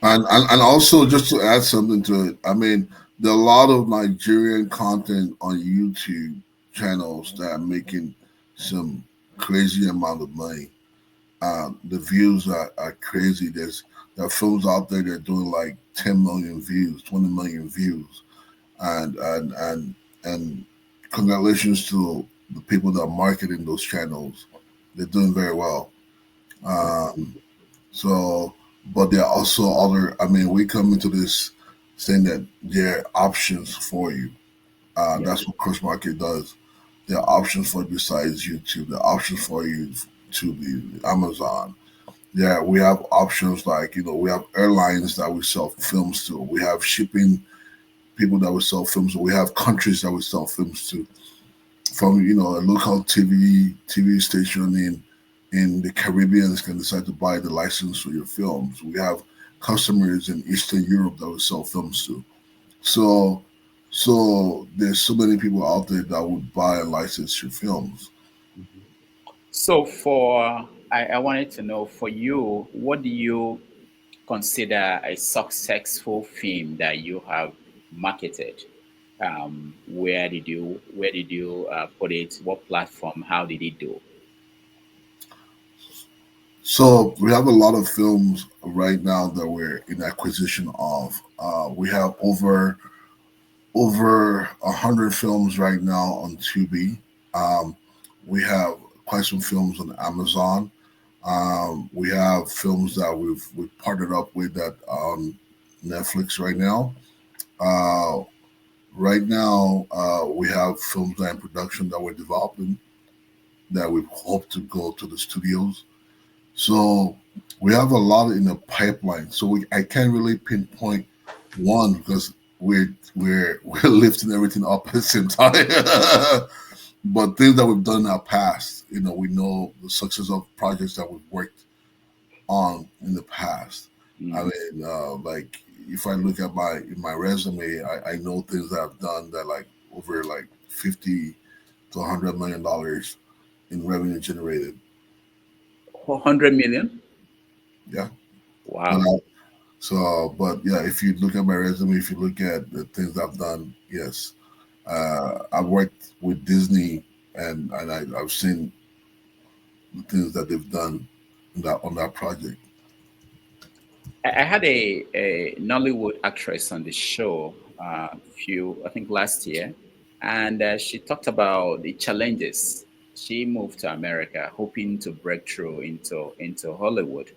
A: And also, just to add something to it, I mean, there are a lot of Nigerian content on YouTube channels that are making some crazy amount of money. The views are crazy. There are films out there that are doing like 10 million views, 20 million views, and congratulations to the people that are marketing those channels. They're doing very well. But there are also other. I mean, we come into this saying that there are options for you. That's what Crossmarket does. There are options for you besides YouTube. There are options for you to be Amazon. Yeah, we have options like, we have airlines that we sell films to. We have shipping people that we sell films to. We have countries that we sell films to. From, a local TV station in the Caribbean can decide to buy the license for your films. We have customers in Eastern Europe that we sell films to. So there's so many people out there that would buy and license your films.
H: So I wanted to know, for you, what do you consider a successful film that you have marketed? Where did you put it? What platform? How did it do?
A: So we have a lot of films right now that we're in acquisition of. We have over 100 films right now on Tubi. We have quite some films on Amazon. We have films that we've partnered up with that on Netflix right now. Right now, we have films that are in production that we're developing that we hope to go to the studios. So we have a lot in the pipeline. So I can't really pinpoint one because we're lifting everything up at the same time. But things that we've done in our past, we know the success of projects that we've worked on in the past. I mean, like if I look at my resume, I know things that I've done that like over like 50 to $100 million in revenue generated.
H: 400 million?
A: Yeah.
H: Wow.
A: But yeah, if you look at my resume, if you look at the things I've done, yes, I've worked with Disney, and I've seen the things that they've done on that project.
H: I had a Nollywood actress on the show I think last year, and she talked about the challenges. She moved to America hoping to break through into Hollywood.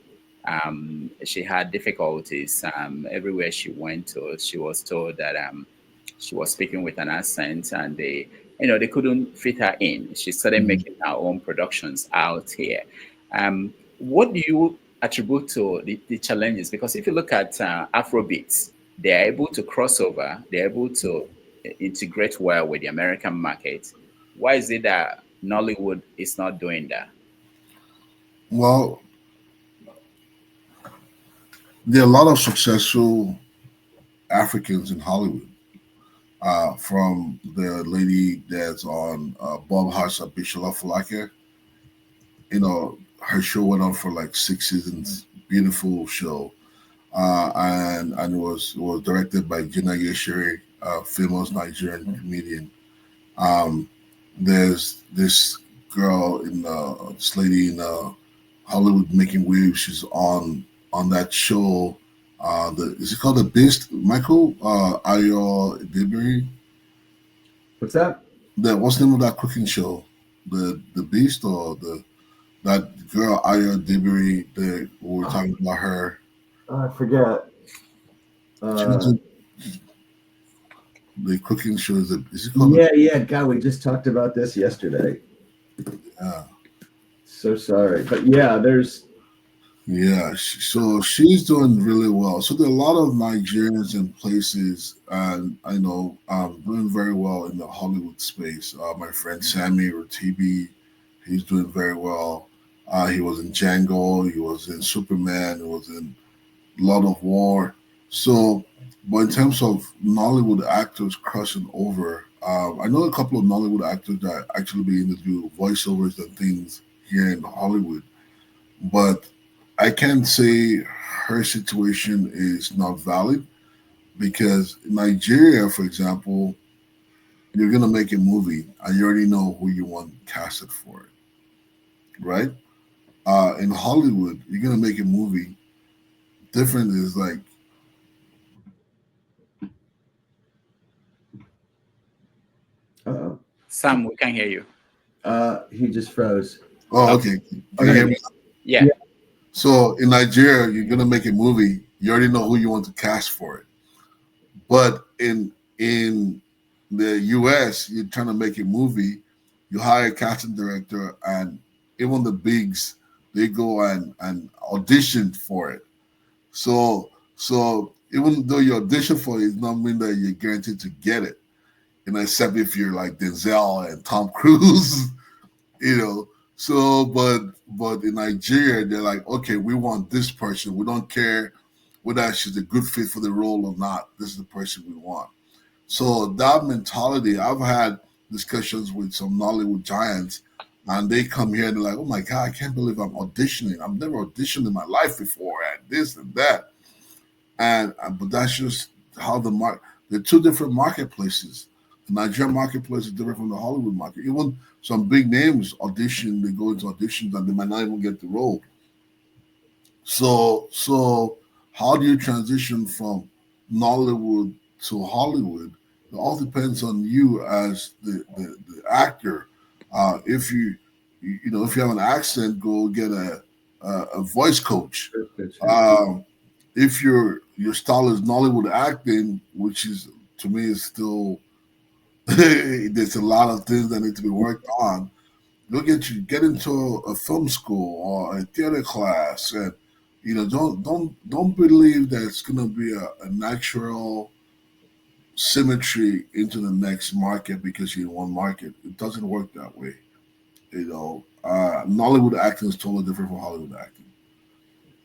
H: She had difficulties everywhere she went to. She was told that she was speaking with an accent, and they couldn't fit her in. She started making her own productions out here. What do you attribute to the challenges? Because if you look at Afrobeats, they are able to cross over, they're able to integrate well with the American market. Why is it that Nollywood is not doing that?
A: Well, there are a lot of successful Africans in Hollywood. From the lady that's on Bob Hart's Bishola Falake. Her show went on for like 6 seasons. Beautiful show. And it was directed by Gina Yeshere, a famous Nigerian comedian. There's this girl this lady in Hollywood making waves. She's on that show. Is it called The Beast? Michael Ayo Debiri.
J: What's that?
A: What's the name of that cooking show? The Beast, or that girl Ayo Debiri? We were talking about her.
J: I forget.
A: The cooking show is it called?
J: Yeah. God, we just talked about this yesterday.
A: Yeah.
J: So sorry, but yeah, there's.
A: Yeah, so she's doing really well. So there are a lot of Nigerians in places, and I know doing very well in the Hollywood space. My friend Sammy Ratibi, he's doing very well. He was in Django, he was in Superman, he was in Lord of War. So, but in terms of Nollywood actors crossing over, I know a couple of Nollywood actors that actually begin to do voiceovers and things here in Hollywood, but I can't say her situation is not valid, because Nigeria, for example, you're going to make a movie and you already know who you want casted for it, right? In Hollywood, you're going to make a movie. Different is like,
H: Sam, we can't hear you.
J: He just froze.
A: Oh, okay. Can you hear me?
H: Yeah.
A: So in Nigeria, you're going to make a movie. You already know who you want to cast for it. But in the US, you're trying to make a movie, you hire a casting director, and even the bigs, they go and audition for it. So even though you audition for it, it does not mean that you're guaranteed to get it. Except if you're like Denzel and Tom Cruise, So, but in Nigeria, they're like, okay, we want this person. We don't care whether she's a good fit for the role or not. This is the person we want. So that mentality, I've had discussions with some Nollywood giants, and they come here and they're like, oh my God, I can't believe I'm auditioning. I've never auditioned in my life before, and this and that. But that's just how they're two different marketplaces. The Nigerian marketplace is different from the Hollywood market. Even some big names audition, they go into auditions and they might not even get the role. So how do you transition from Nollywood to Hollywood? It all depends on you as the actor. If you have an accent, go get a voice coach. If your style is Nollywood acting, which is to me is still there's a lot of things that need to be worked on. Look at you get into a film school or a theater class, and don't believe that it's gonna be a natural symmetry into the next market because you're in one market. It doesn't work that way. Nollywood acting is totally different from Hollywood acting.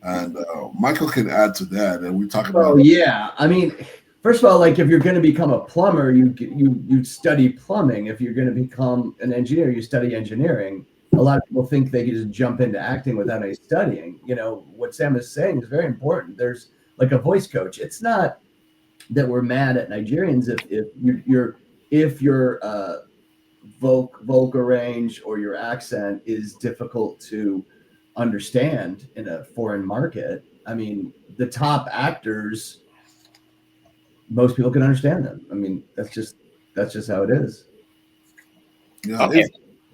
A: And Michael can add to that. And we talk about.
J: Oh yeah, I mean, first of all, like if you're going to become a plumber, you study plumbing. If you're going to become an engineer, you study engineering. A lot of people think they can just jump into acting without any studying. What Sam is saying is very important. There's like a voice coach. It's not that we're mad at Nigerians if your vocal range or your accent is difficult to understand in a foreign market. I mean, the top actors, most people can understand them. I mean, that's just how it is.
A: Yeah.
H: Okay.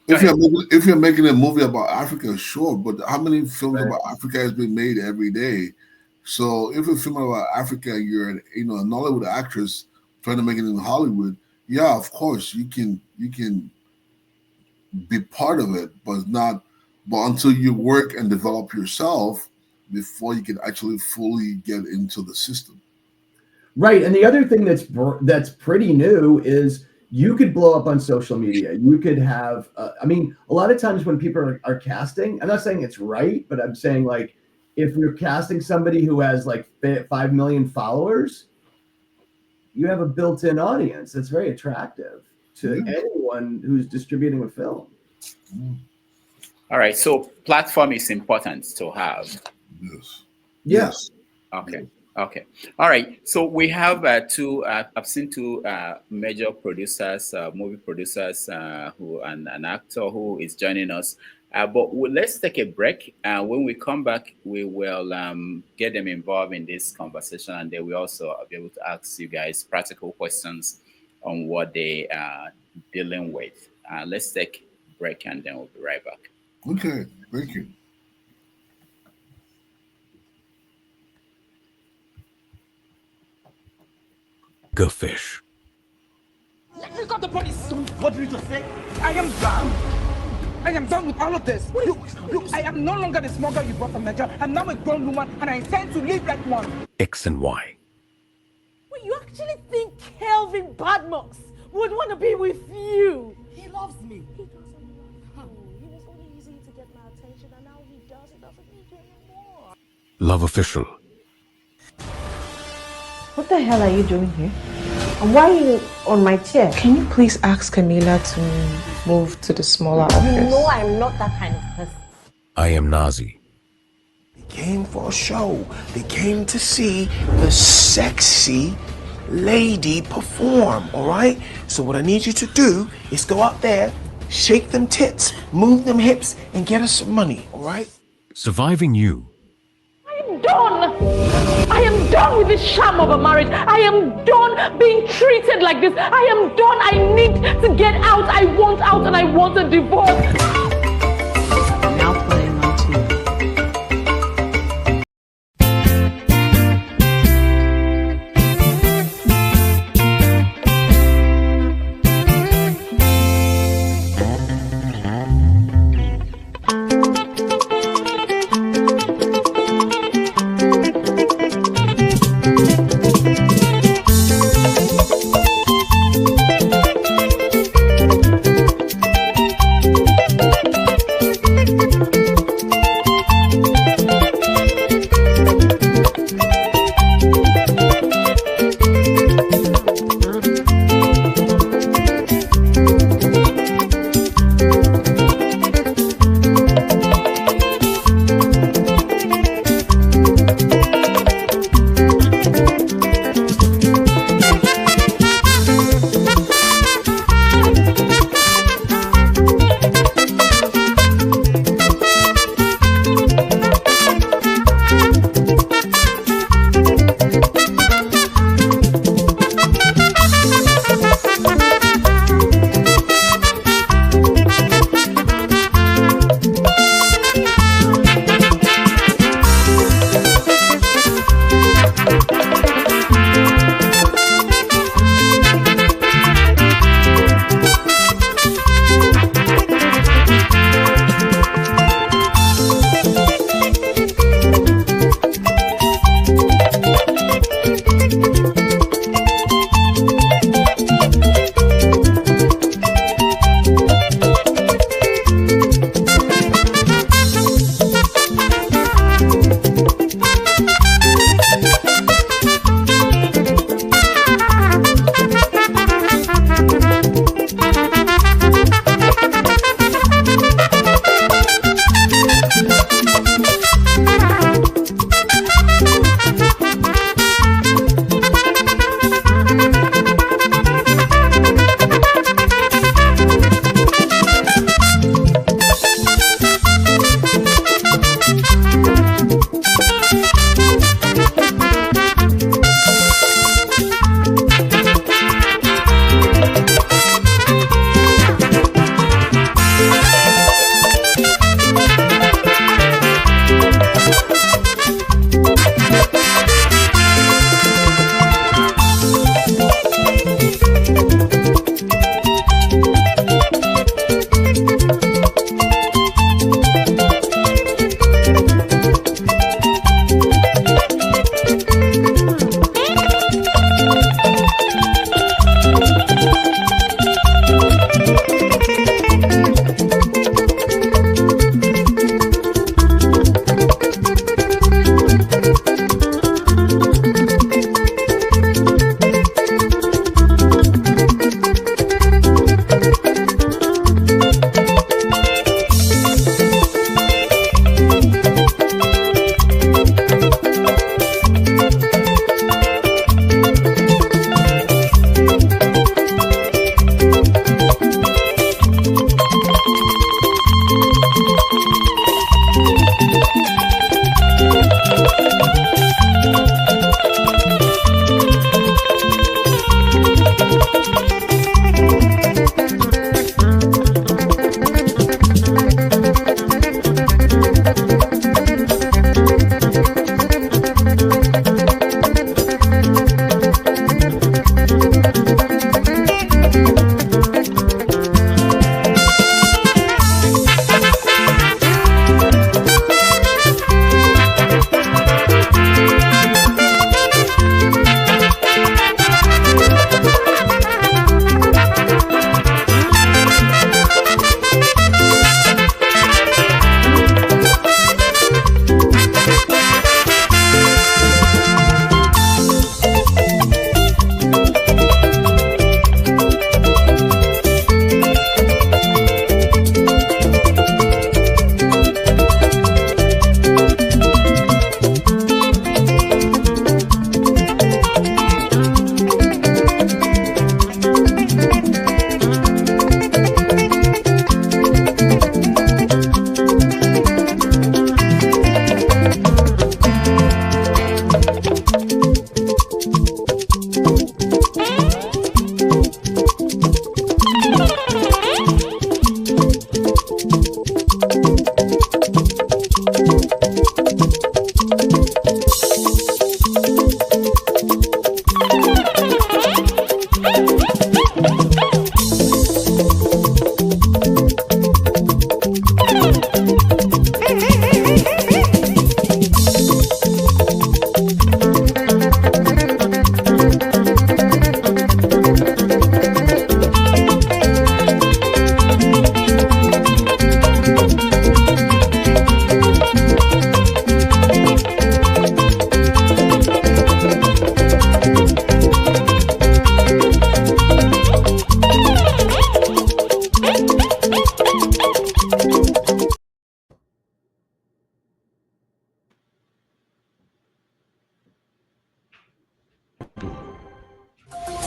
A: If you're making a movie about Africa, sure, but how many films about Africa has been made every day? So if you're filming about Africa, you're a Nollywood actress trying to make it in Hollywood. Yeah, of course you can be part of it, but until you work and develop yourself before you can actually fully get into the system.
J: Right, and the other thing that's pretty new is you could blow up on social media. You could have, a lot of times when people are casting, I'm not saying it's right, but I'm saying like if you're casting somebody who has like 5 million followers, you have a built-in audience that's very attractive to anyone who's distributing a film.
H: All right, so platform is important to have.
A: Yes.
H: Okay. All right. So we have I've seen two major producers, movie producers, an actor who is joining us. But let's take a break. When we come back, we will get them involved in this conversation, and they will also be able to ask you guys practical questions on what they are dealing with. Let's take a break, and then we'll be right back.
A: Okay. Thank you.
B: Go fish.
C: Let me call the police. What do you say? I am done. I am done with all of this. Look, I am no longer the small girl you brought from Nigeria. I'm now a grown woman, and I intend to live like one.
B: X and Y.
D: Wait, you actually think Kelvin Badmox would want to be with you?
C: He loves me.
D: He doesn't love you. He was only using you to get my attention, and now he doesn't need you anymore.
B: Love official.
E: What the hell are you doing here? And why are you on my chair?
F: Can you please ask Camila to move to the smaller office?
D: You know I'm not that kind of person.
B: I am Nazi.
G: They came for a show. They came to see the sexy lady perform, all right? So what I need you to do is go out there, shake them tits, move them hips, and get us some money, all right?
B: Surviving you.
D: I am done. I am done with this sham of a marriage. I am done being treated like this. I am done. I need to get out. I want out, and I want a divorce.
F: Now playing on TV.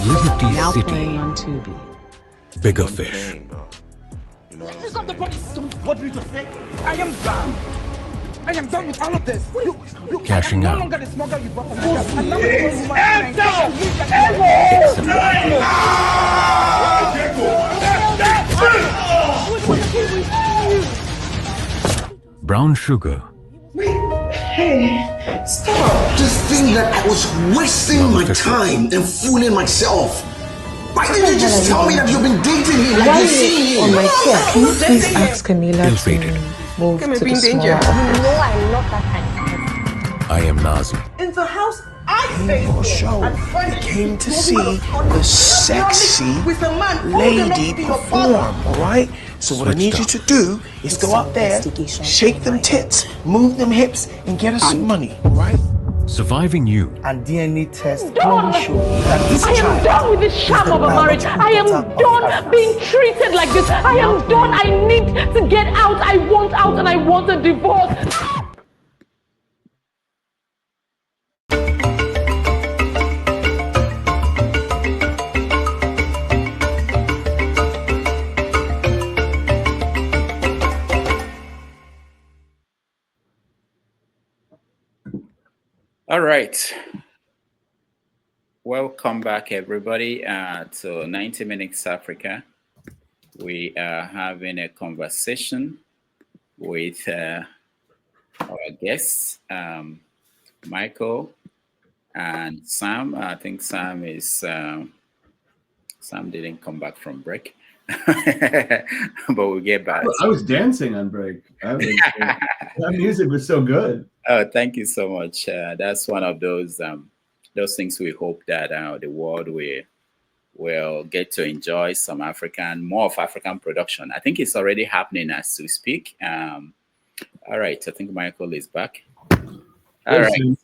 B: Liberty
F: Now
B: City.
F: playing on Tubi.
B: Bigger fish.
C: You got the police. What do you say? I am done. I am done with all of this. Look,
B: Cashing
C: I am
B: out.
C: no longer the smuggler you brought from Nigeria. I'm now a grown woman and I intend to leave that
B: Brown sugar.
K: Hey, stop. Just think that I was wasting my time and fooling myself. Why didn't you just tell me that you've been dating him like you've seen him?
F: On my chair, can you please ask Camila
B: Ill-fated.
F: to move to the smaller office?
D: No, I'm not that kind of person.
B: I am Nazi.
K: In the house, I
G: Came for a show. They came to see the sexy lady perform, all right? So what I need you to do is go out there, shake them tits, move them hips, and get us some money, all right?
B: Surviving you.
K: And DNA test
D: Done.
K: clearly show that this
D: I am
K: child
D: done with this sham of a marriage. I am done being treated like this. I am done. I need to get out. I want out and I want a divorce.
H: All right. Welcome back, everybody, to 90 Minutes Africa. We are having a conversation with our guests, Michael and Sam. I think Sam didn't come back from break, but we'll get back.
J: I was dancing on break. That music was so good.
H: Oh, thank you so much. That's one of those things we hope that the world will get to enjoy some more of African production. I think it's already happening as we speak. All right, I think Michael is back. All right,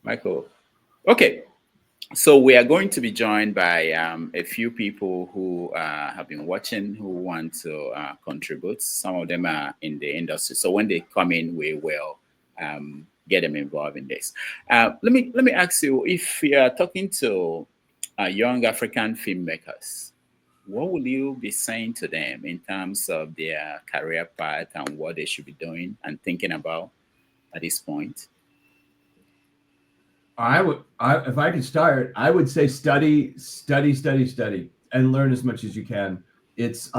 H: Michael. Okay, so we are going to be joined by a few people who have been watching, who want to contribute. Some of them are in the industry, so when they come in, we will get them involved in this. Let me ask you, if you are talking to young African filmmakers, what will you be saying to them in terms of their career path and what they should be doing and thinking about at this point?
J: If I could start, I would say study, and learn as much as you can. It's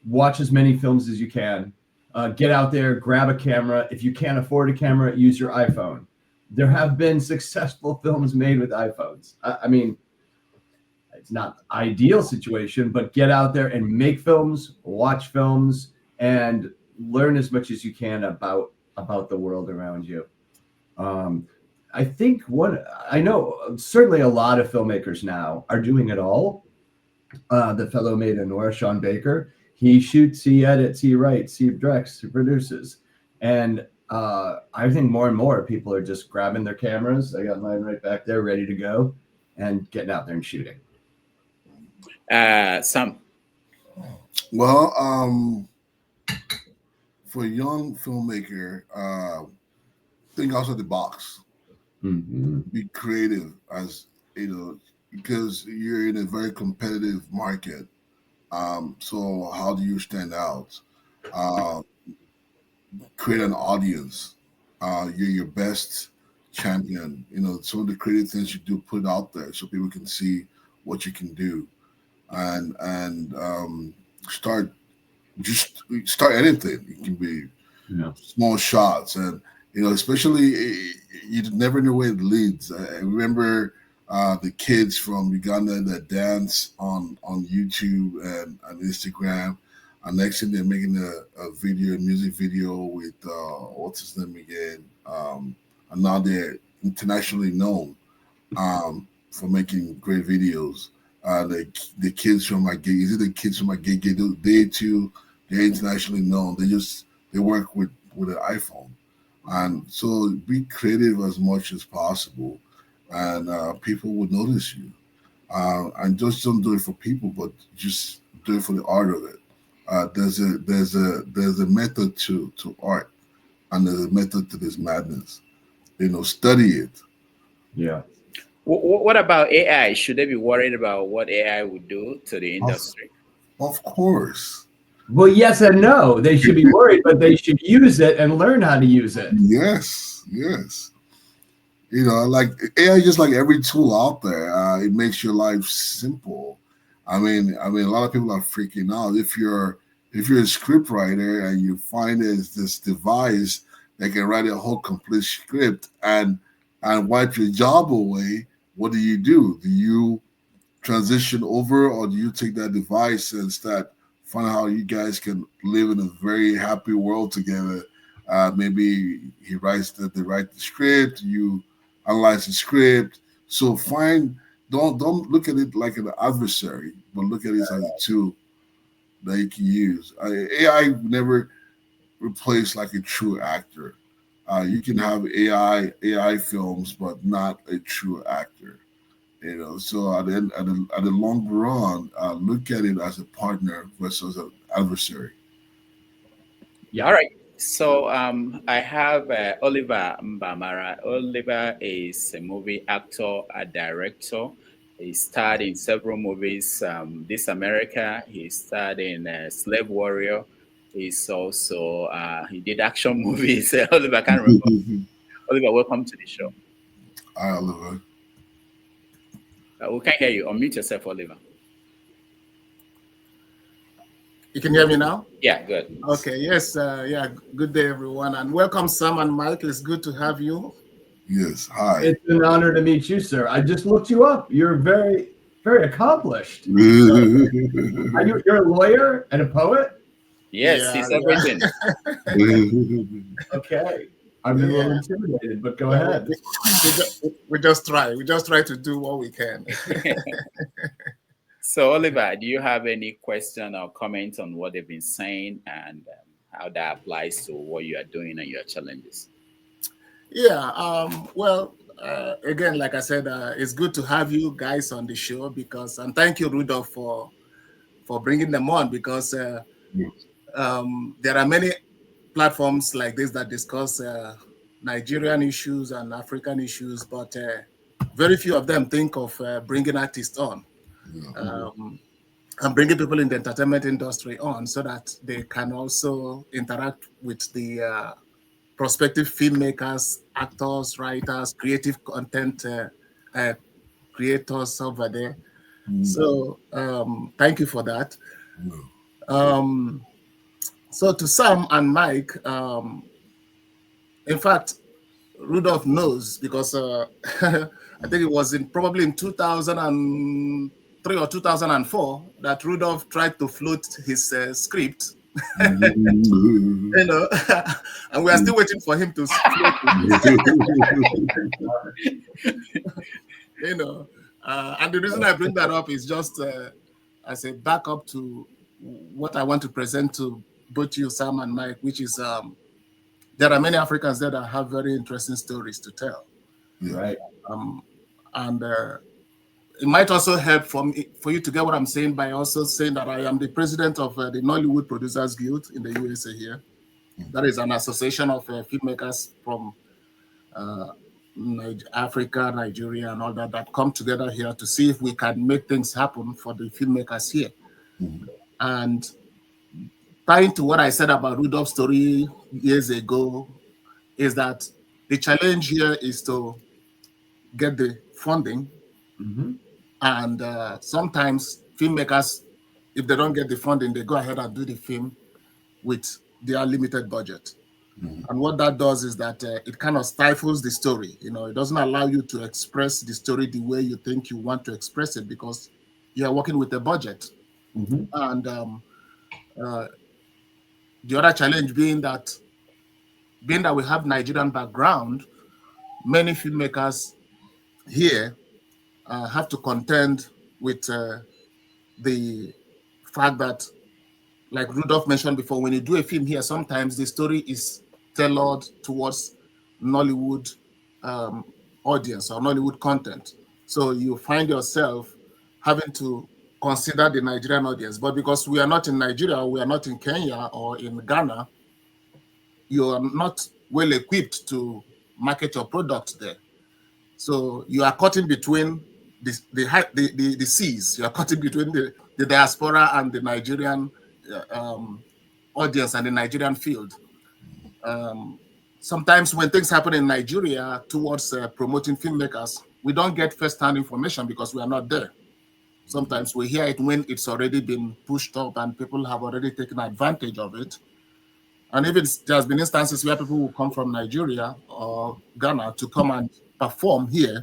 J: watch as many films as you can. Get out there, grab a camera. If you can't afford a camera, use your iPhone. There have been successful films made with iPhones. I mean, it's not the ideal situation, but get out there and make films, watch films, and learn as much as you can about the world around you. I think I know certainly a lot of filmmakers now are doing it all. The fellow made Anora, Sean Baker, he shoots, he edits, he writes, he directs, he produces. And I think more and more people are just grabbing their cameras. I got mine right back there ready to go and getting out there and shooting.
H: Sam.
A: Well, for a young filmmaker, think outside the box.
J: Mm-hmm.
A: Be creative, as you know, because you're in a very competitive market. So how do you stand out? Create an audience. You're your best champion. You know, some of the creative things you do, put out there so people can see what you can do, and start anything. It can be small shots, and especially you never know where it leads. I remember the kids from Uganda that dance on YouTube and Instagram, and next thing they're making a music video with what's his name again, and now they're internationally known for making great videos. The kids from my gig, is it the kids from my gig? They too, they're internationally known. They work with an iPhone, and so be creative as much as possible, and people will notice you. And just don't do it for people, but just do it for the art of it. There's a method to art, and there's a method to this madness. Study it.
J: Yeah.
H: What about AI? Should they be worried about what AI would do to the industry?
A: Of course.
J: Well, yes and no. They should be worried, but they should use it and learn how to use it.
A: Yes. Like AI, just like every tool out there, it makes your life simple. I mean, a lot of people are freaking out. If you're a script writer and you find this device that can write a whole complete script and wipe your job away, what do? Do you transition over, or do you take that device and start find out how you guys can live in a very happy world together? Maybe he writes they write the script, you analyze the script. So don't look at it like an adversary, but look at it as a tool that you can use. AI never replace like a true actor. You can have AI films, but not a true actor. So at the long run, look at it as a partner versus an adversary.
H: Yeah. All right. So I have Oliver Mbamara. Oliver is a movie actor, a director. He starred in several movies. This America. He starred in Slave Warrior. He's also he did action movies. Oliver, I can't remember. Oliver, welcome to the show.
A: Hi, Oliver.
H: We can't hear you. Unmute yourself, Oliver.
L: You can hear me now?
H: Yeah, good.
L: Okay, yes. Good day, everyone. And welcome, Sam and Mike. It's good to have you.
A: Yes, hi.
J: It's an honor to meet you, sir. I just looked you up. You're very, very accomplished. You're a lawyer and a poet?
H: Yes, he's everything.
J: Okay. I'm a little intimidated, but go ahead.
L: We just try. We just try to do what we can.
H: So, Oliver, do you have any question or comment on what they've been saying and how that applies to what you are doing and your challenges?
L: Yeah. Again, like I said, it's good to have you guys on the show and thank you, Rudolph, for bringing them on because there are many platforms like this that discuss Nigerian issues and African issues, but very few of them think of bringing artists on and bringing people in the entertainment industry on so that they can also interact with the prospective filmmakers, actors, writers, creative content creators over there. So thank you for that. So to Sam and Mike, in fact, Rudolph knows because I think it was probably in 2003 or 2004 that Rudolph tried to float his script. And we are still waiting for him to float it. And the reason I bring that up is just as a backup to what I want to present to both you, Sam and Mike, which is there are many Africans there that have very interesting stories to tell.
J: Right.
L: And it might also help for you to get what I'm saying by also saying that I am the president of the Nollywood Producers Guild in the USA here. That is an association of filmmakers from Africa, Nigeria, and all that come together here to see if we can make things happen for the filmmakers here. And tying to what I said about Rudolph's story years ago is that the challenge here is to get the funding. And sometimes filmmakers, if they don't get the funding, they go ahead and do the film with their limited budget. And what that does is that it kind of stifles the story. You know, it doesn't allow you to express the story the way you think you want to express it because you are working with a budget. And the other challenge being that we have Nigerian background, many filmmakers here have to contend with the fact that, like Rudolph mentioned before, when you do a film here, sometimes the story is tailored towards Nollywood audience or Nollywood content. So you find yourself having to consider the Nigerian audience. But because we are not in Nigeria, we are not in Kenya or in Ghana, you are not well equipped to market your product there. So you are caught in between the seas. You are caught in between the diaspora and the Nigerian audience and the Nigerian field. Sometimes when things happen in Nigeria towards promoting filmmakers, we don't get first-hand information because we are not there. Sometimes we hear it when it's already been pushed up and people have already taken advantage of it. And even there's been instances where people will come from Nigeria or Ghana to come and perform here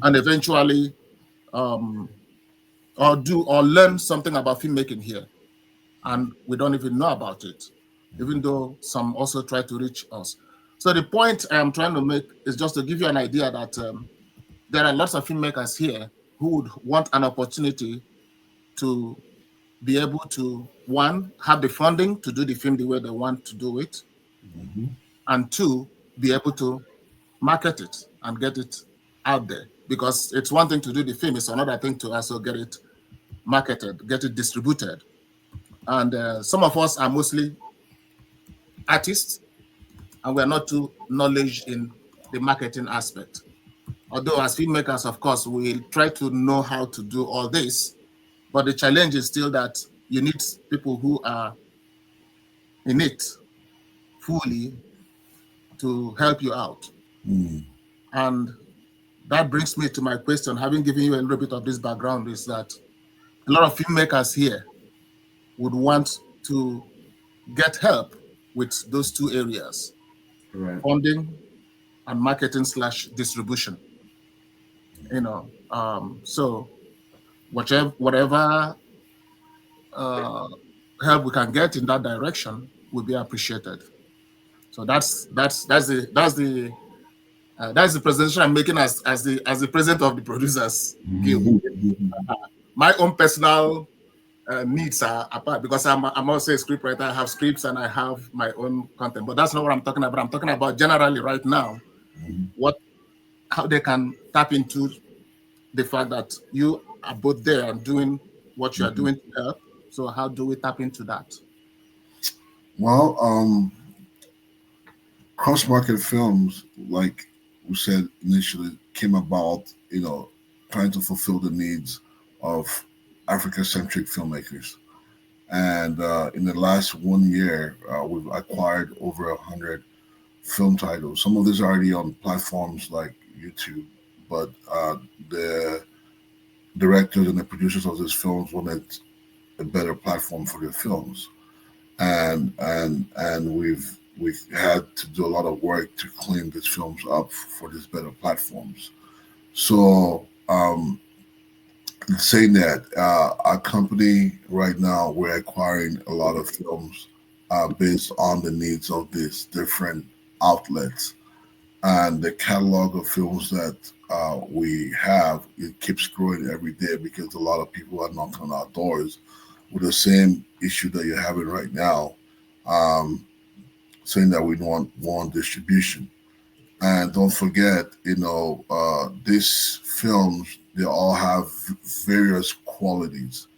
L: and eventually or learn something about filmmaking here. And we don't even know about it, even though some also try to reach us. So the point I'm trying to make is just to give you an idea that there are lots of filmmakers here who would want an opportunity to be able to, one, have the funding to do the film the way they want to do it, and two, be able to market it and get it out there. Because it's one thing to do the film, it's another thing to also get it marketed, get it distributed. And some of us are mostly artists, and we're not too knowledgeable in the marketing aspect. Although as filmmakers, of course, we try to know how to do all this, but the challenge is still that you need people who are in it fully to help you out. And that brings me to my question, having given you a little bit of this background, is that a lot of filmmakers here would want to get help with those two areas, funding and marketing / distribution. You know, so whatever help we can get in that direction will be appreciated. So that's the presentation I'm making as the president of the Producers Guild. My own personal needs are apart because I'm also a scriptwriter. I have scripts and I have my own content, but that's not what I'm talking about. I'm talking about generally right now, how they can tap into the fact that you are both there and doing what you are doing to help. So how do we tap into that?
A: Well, Crossmarket Films, like we said initially, came about, trying to fulfill the needs of Africa-centric filmmakers. And in the last 1 year, we've acquired over 100 film titles. Some of these are already on platforms like YouTube, but the directors and the producers of these films wanted a better platform for their films, and we've had to do a lot of work to clean these films up for these better platforms. So saying that, our company right now, we're acquiring a lot of films based on the needs of these different outlets, and the catalog of films that we have, it keeps growing every day because a lot of people are knocking on our doors with the same issue that you're having right now, saying that we want distribution. And don't forget, these films, they all have various qualities,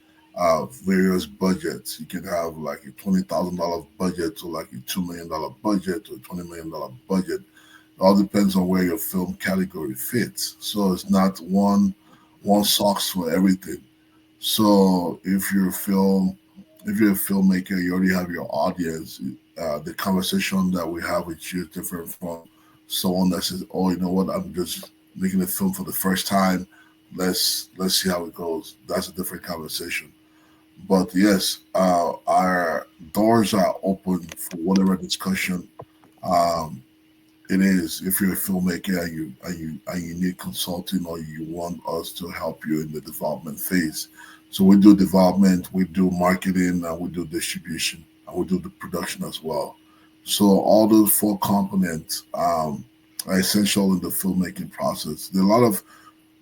A: various budgets. You can have like a $20,000 budget to like a $2 million budget to a $20 million budget. It all depends on where your film category fits. So it's not one socks for everything. So if you're a filmmaker, you already have your audience. The conversation that we have with you is different from someone that says, "Oh, you know what? I'm just making a film for the first time. Let's see how it goes." That's a different conversation. But yes, our doors are open for whatever discussion It is, if you're a filmmaker and you need consulting or you want us to help you in the development phase. So we do development, we do marketing, and we do distribution, and we do the production as well. So all those four components are essential in the filmmaking process. There are a lot of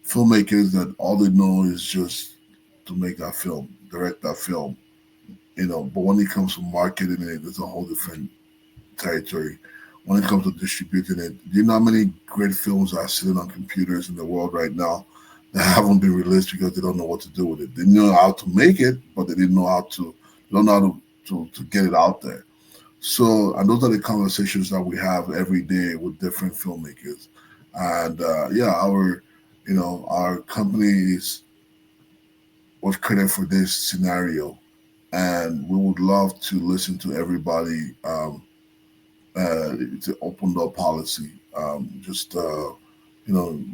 A: filmmakers that all they know is just to make that film, direct that film, but when it comes to marketing it, it's a whole different territory. When it comes to distributing it, do you know how many great films are sitting on computers in the world right now that haven't been released because they don't know what to do with it? They know how to make it, but they didn't know how to don't know how to get it out there. So, and those are the conversations that we have every day with different filmmakers. And our company was created for this scenario, and we would love to listen to everybody. It's an open door policy.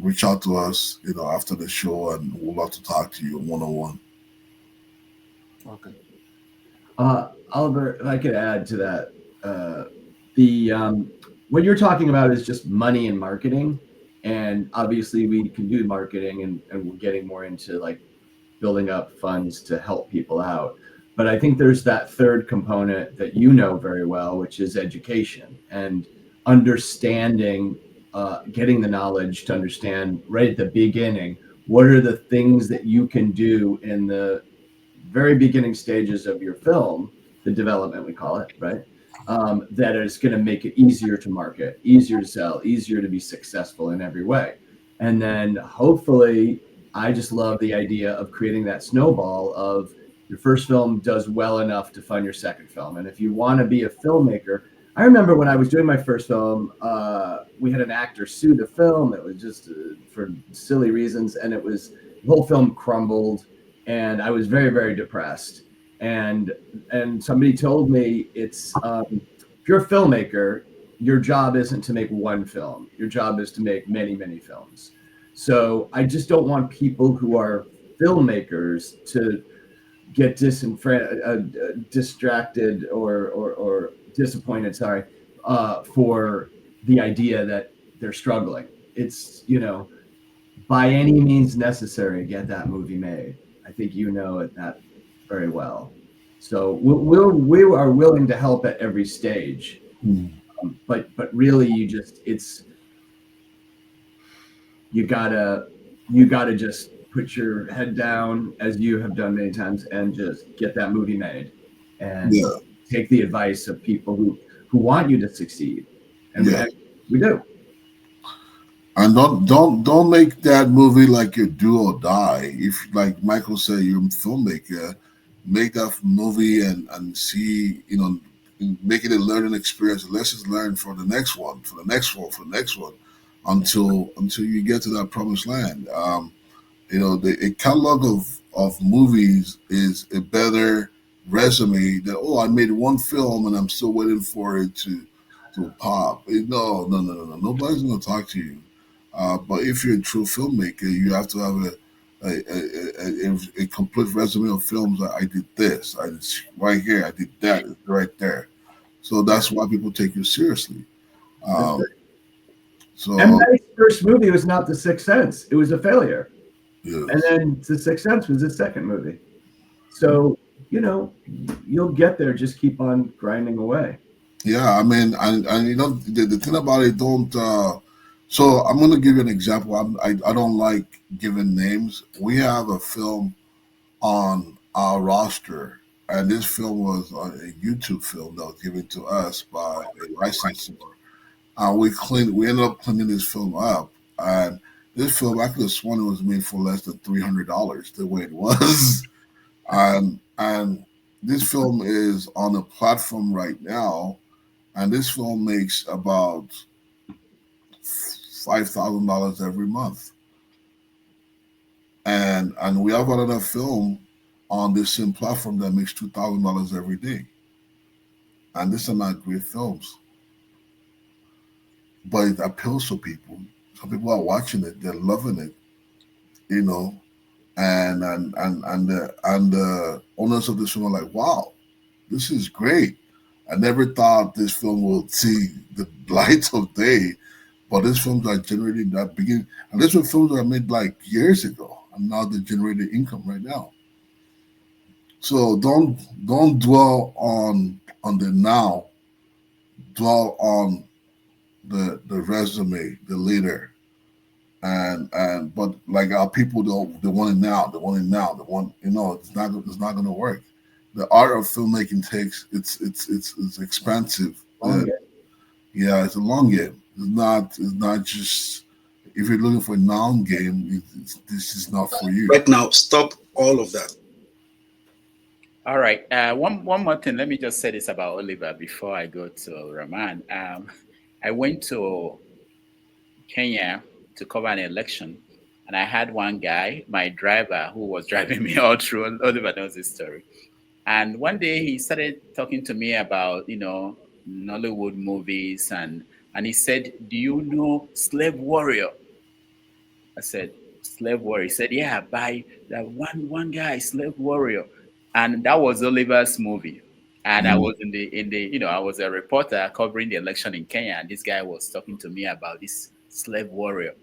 A: Reach out to us, after the show, and we'd love to talk to you one on one.
L: Okay.
J: Oliver, if I could add to that, what you're talking about is just money and marketing, and obviously we can do marketing, and we're getting more into like building up funds to help people out. But I think there's that third component that you know very well, which is education and understanding, getting the knowledge to understand right at the beginning, what are the things that you can do in the very beginning stages of your film, the development we call it, right? That is going to make it easier to market, easier to sell, easier to be successful in every way. And then hopefully, I just love the idea of creating that snowball of your first film does well enough to fund your second film. And if you want to be a filmmaker, I remember when I was doing my first film, we had an actor sue the film. It was just for silly reasons. And the whole film crumbled. And I was very, very depressed. And somebody told me if you're a filmmaker, your job isn't to make one film. Your job is to make many, many films. So I just don't want people who are filmmakers to get distracted or disappointed, for the idea that they're struggling. It's, by any means necessary, get that movie made. I think that very well. So we are willing to help at every stage. But really you gotta just put your head down, as you have done many times, and just get that movie made, and take the advice of people who want you to succeed, and we do.
A: And don't make that movie like your do or die. If, like Michael said, you're a filmmaker, make that movie and see, make it a learning experience, a lessons learned for the next one, until you get to that promised land. A catalog of movies is a better resume than, I made one film and I'm still waiting for it to pop. No. Nobody's going to talk to you. But if you're a true filmmaker, you have to have a complete resume of films. I did this, I did right here, I did that, right there. So that's why people take you seriously.
J: So M. Night's first movie was not The Sixth Sense; it was a failure.
A: Yes.
J: And then The Sixth Sense was his second movie. So you'll get there. Just keep on grinding away.
A: Yeah, I mean, and the thing about it, don't. So I'm going to give you an example. I don't like giving names. We have a film on our roster, and this film was a YouTube film that was given to us by a licensor. We ended up cleaning this film up, and this film, I could have sworn it was made for less than $300 the way it was, and this film is on a platform right now, and this film makes about $5,000 every month, and we have another film on the same platform that makes $2,000 every day, and these are not great films, but it appeals to people. Some people are watching it; they're loving it, and the owners of this film are like, "Wow, this is great," I never thought this film would see the light of day, but these films are generating that beginning. And these were films that I made like years ago, and now they're generating income right now. So don't dwell on the now. Dwell on the resume, the leader, and but like our people, they want it now. They want it now. They want, it's not going to work. The art of filmmaking takes it's expensive. Yeah, it's a long game. It's not just, if you're looking for a noun game, this is not for you.
K: Right now, stop all of that.
H: All right. One more thing. Let me just say this about Oliver before I go to Rahman. I went to Kenya to cover an election, and I had one guy, my driver, who was driving me all through. Oliver knows this story. And one day he started talking to me about, Nollywood movies, and he said, "Do you know Slave Warrior?" I said, "Slave Warrior." He said, "Yeah, by that one guy, Slave Warrior." And that was Oliver's movie. And I was in the I was a reporter covering the election in Kenya, and this guy was talking to me about this Slave Warrior.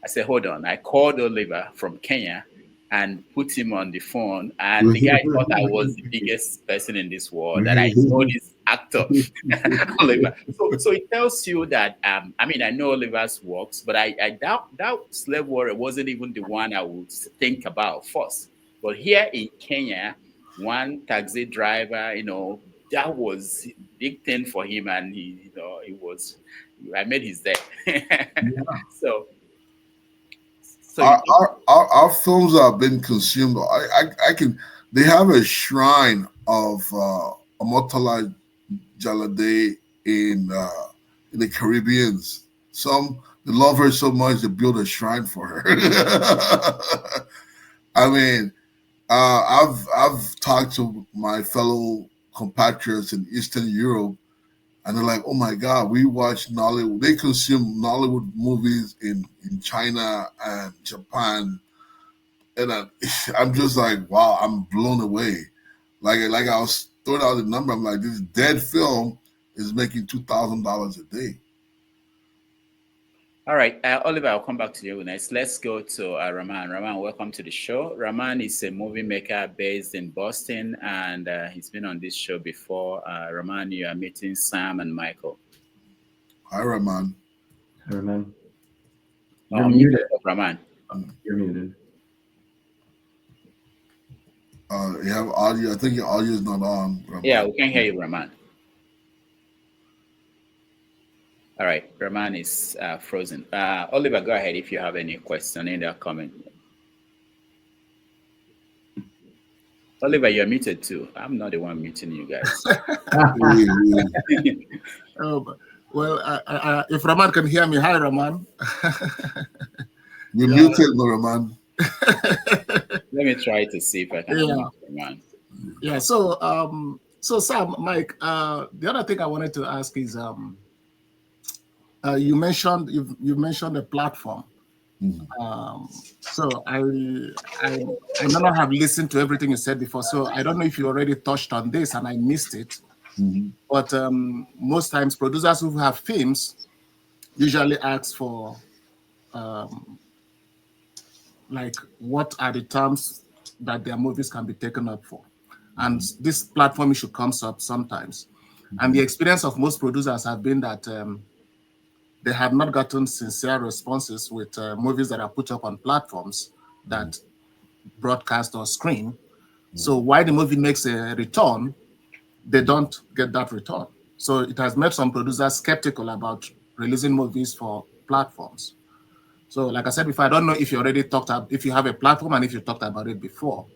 H: I said, "Hold on." I called Oliver from Kenya and put him on the phone, and the guy thought I was the biggest person in this world, that I saw this actor, Oliver. So it tells you that, I know Oliver's works, but I doubt Slave Warrior wasn't even the one I would think about first. But here in Kenya, one taxi driver, that was a big thing for him, and I made his day. So
A: our films have been consumed. They have a shrine of Omotala Jalade in the Caribbeans. They love her so much they build a shrine for her. I've talked to my fellow compatriots in Eastern Europe, and they're like, "Oh my God, we watch Nollywood." They consume Nollywood movies in China and Japan, and I'm just like, wow, I'm blown away. Like I was throwing out the number. I'm like, this dead film is making $2,000 a day.
H: All right, Oliver, I'll come back to you next. Let's go to Rahman. Rahman, welcome to the show. Rahman is a movie maker based in Boston, and he's been on this show before. Rahman, you are meeting Sam and Michael.
A: Hi, Rahman.
J: Hi, Rahman.
H: You're muted, Rahman.
J: You're muted.
A: You have audio. I think your audio is not on, Rahman.
H: Yeah, we can hear you, Rahman. All right, Rahman is frozen. Oliver, go ahead if you have any question in that comment. Oliver, you're muted too. I'm not the one muting you guys.
L: If Rahman can hear me, hi, Rahman.
A: You're muted, Rahman.
H: Let me try to see if I can mute Rahman.
L: Yeah. So Sam, Mike, the other thing I wanted to ask is, you mentioned a platform. So I may not have listened to everything you said before, so I don't know if you already touched on this and I missed it. But most times producers who have films usually ask for like, what are the terms that their movies can be taken up for? And this platform issue comes up sometimes. And the experience of most producers have been that they have not gotten sincere responses with movies that are put up on platforms that broadcast or screen. So while the movie makes a return, they don't get that return. So it has made some producers skeptical about releasing movies for platforms. So like I said before, I don't know if you already talked about, if you have a platform and if you talked about it before.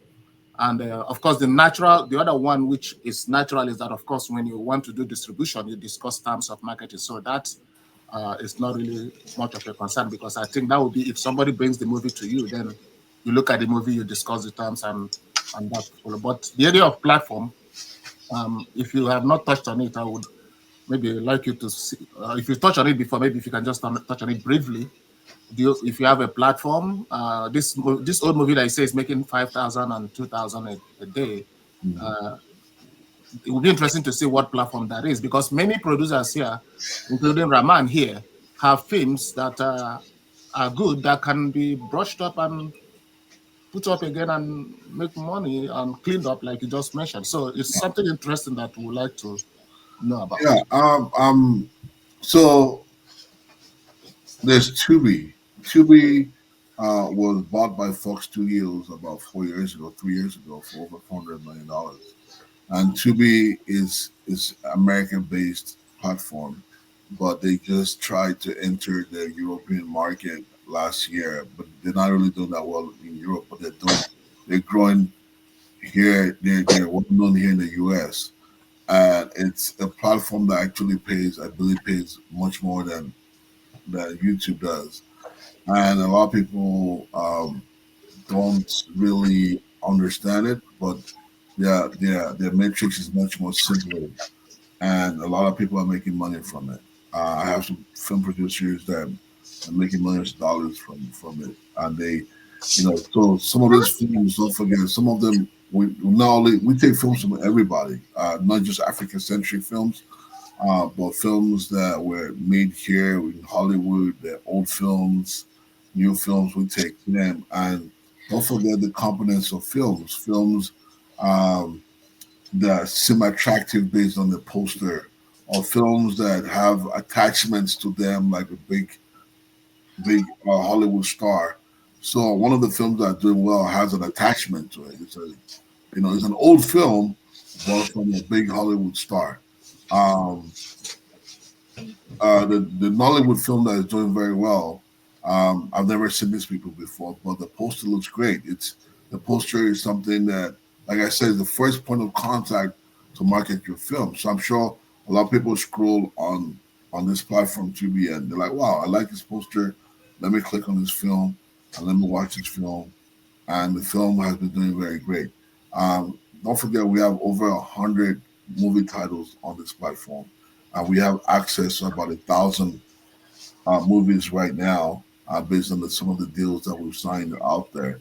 L: And of course, the other one which is natural is that, of course, when you want to do distribution, you discuss terms of marketing. So that is not really much of a concern, because I think that would be, if somebody brings the movie to you, then you look at the movie, you discuss the terms and that. But the area of platform, if you have not touched on it, I would maybe like you to see, if you touched on it before, maybe if you can just touch on it briefly. If you have a platform, this old movie that I say is making 5,000 and 2,000 a day, it will be interesting to see what platform that is, because many producers here, including Rahman here, have films that are good that can be brushed up and put up again and make money and cleaned up, like you just mentioned. So it's something interesting that we would like to know about.
A: Yeah. So there's Tubi. Tubi was bought by Fox Studios about 3 years ago, for over $400 million. And Tubi is American based platform, but they just tried to enter the European market last year, but they're not really doing that well in Europe, but they're growing here. They're well known here in the US. And it's a platform that actually pays, I believe, pays much more than YouTube does. And a lot of people don't really understand it, but their matrix is much more simpler, and a lot of people are making money from it. I have some film producers that are making millions of dollars from it, and they, so some of these films, don't forget, some of them we take films from everybody, not just Africa-centric films, but films that were made here in Hollywood, the old films, new films, we take them. And don't forget the components of films. Films that seem attractive based on the poster, or films that have attachments to them, like a big Hollywood star. So one of the films that are doing well has an attachment to it. It's an old film, but from a big Hollywood star. The Nollywood film that is doing very well. I've never seen this people before, but the poster looks great. The poster is something that, like I said, is the first point of contact to market your film. So I'm sure a lot of people scroll on this platform Tubi, and they're like, "Wow, I like this poster. Let me click on this film and let me watch this film." And the film has been doing very great. Don't forget, we have over 100 movie titles on this platform, and we have access to about 1,000 movies right now, based on some of the deals that we've signed out there.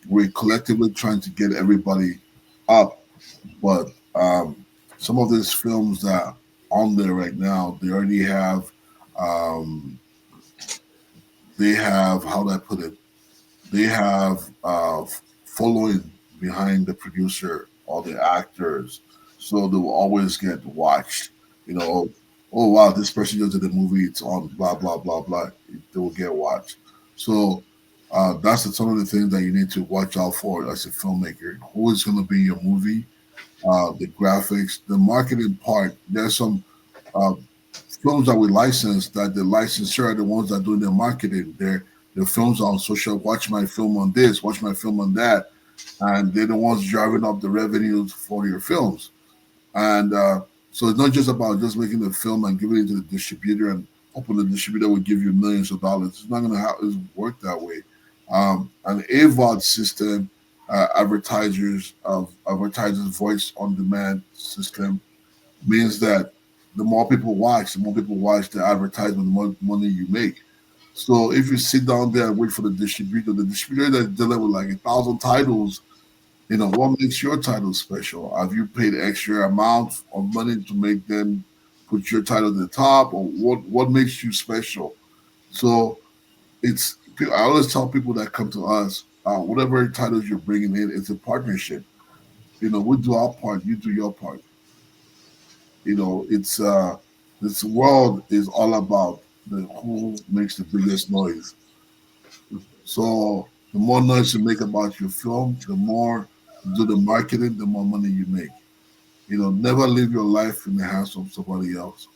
A: We're collectively trying to get everybody up, but some of these films that are on there right now, they already have, how do I put it? They have following behind the producer or the actors, so they will always get watched. Oh wow, this person just did the movie, it's on blah blah blah blah. They will get watched. So that's some of the things that you need to watch out for as a filmmaker. Who is going to be in your movie? The graphics, the marketing part. There's some films that we license that the licensor are the ones that are doing the marketing. Their films are on social. Watch my film on this. Watch my film on that, and they're the ones driving up the revenues for your films. And so it's not just about just making the film and giving it to the distributor and hoping the distributor will give you millions of dollars. It's not going to work that way. An AVOD system, advertisers voice on demand system, means that the more people watch the advertisement, the more money you make. So if you sit down there and wait for the distributor that's dealing with like 1,000 titles, what makes your title special? Have you paid extra amount of money to make them put your title at the top, or what makes you special? So I always tell people that come to us, whatever titles you're bringing in, it's a partnership. We do our part, you do your part. It's this world is all about who makes the biggest noise. So the more noise you make about your film, the more you do the marketing, the more money you make. Never live your life in the hands of somebody else.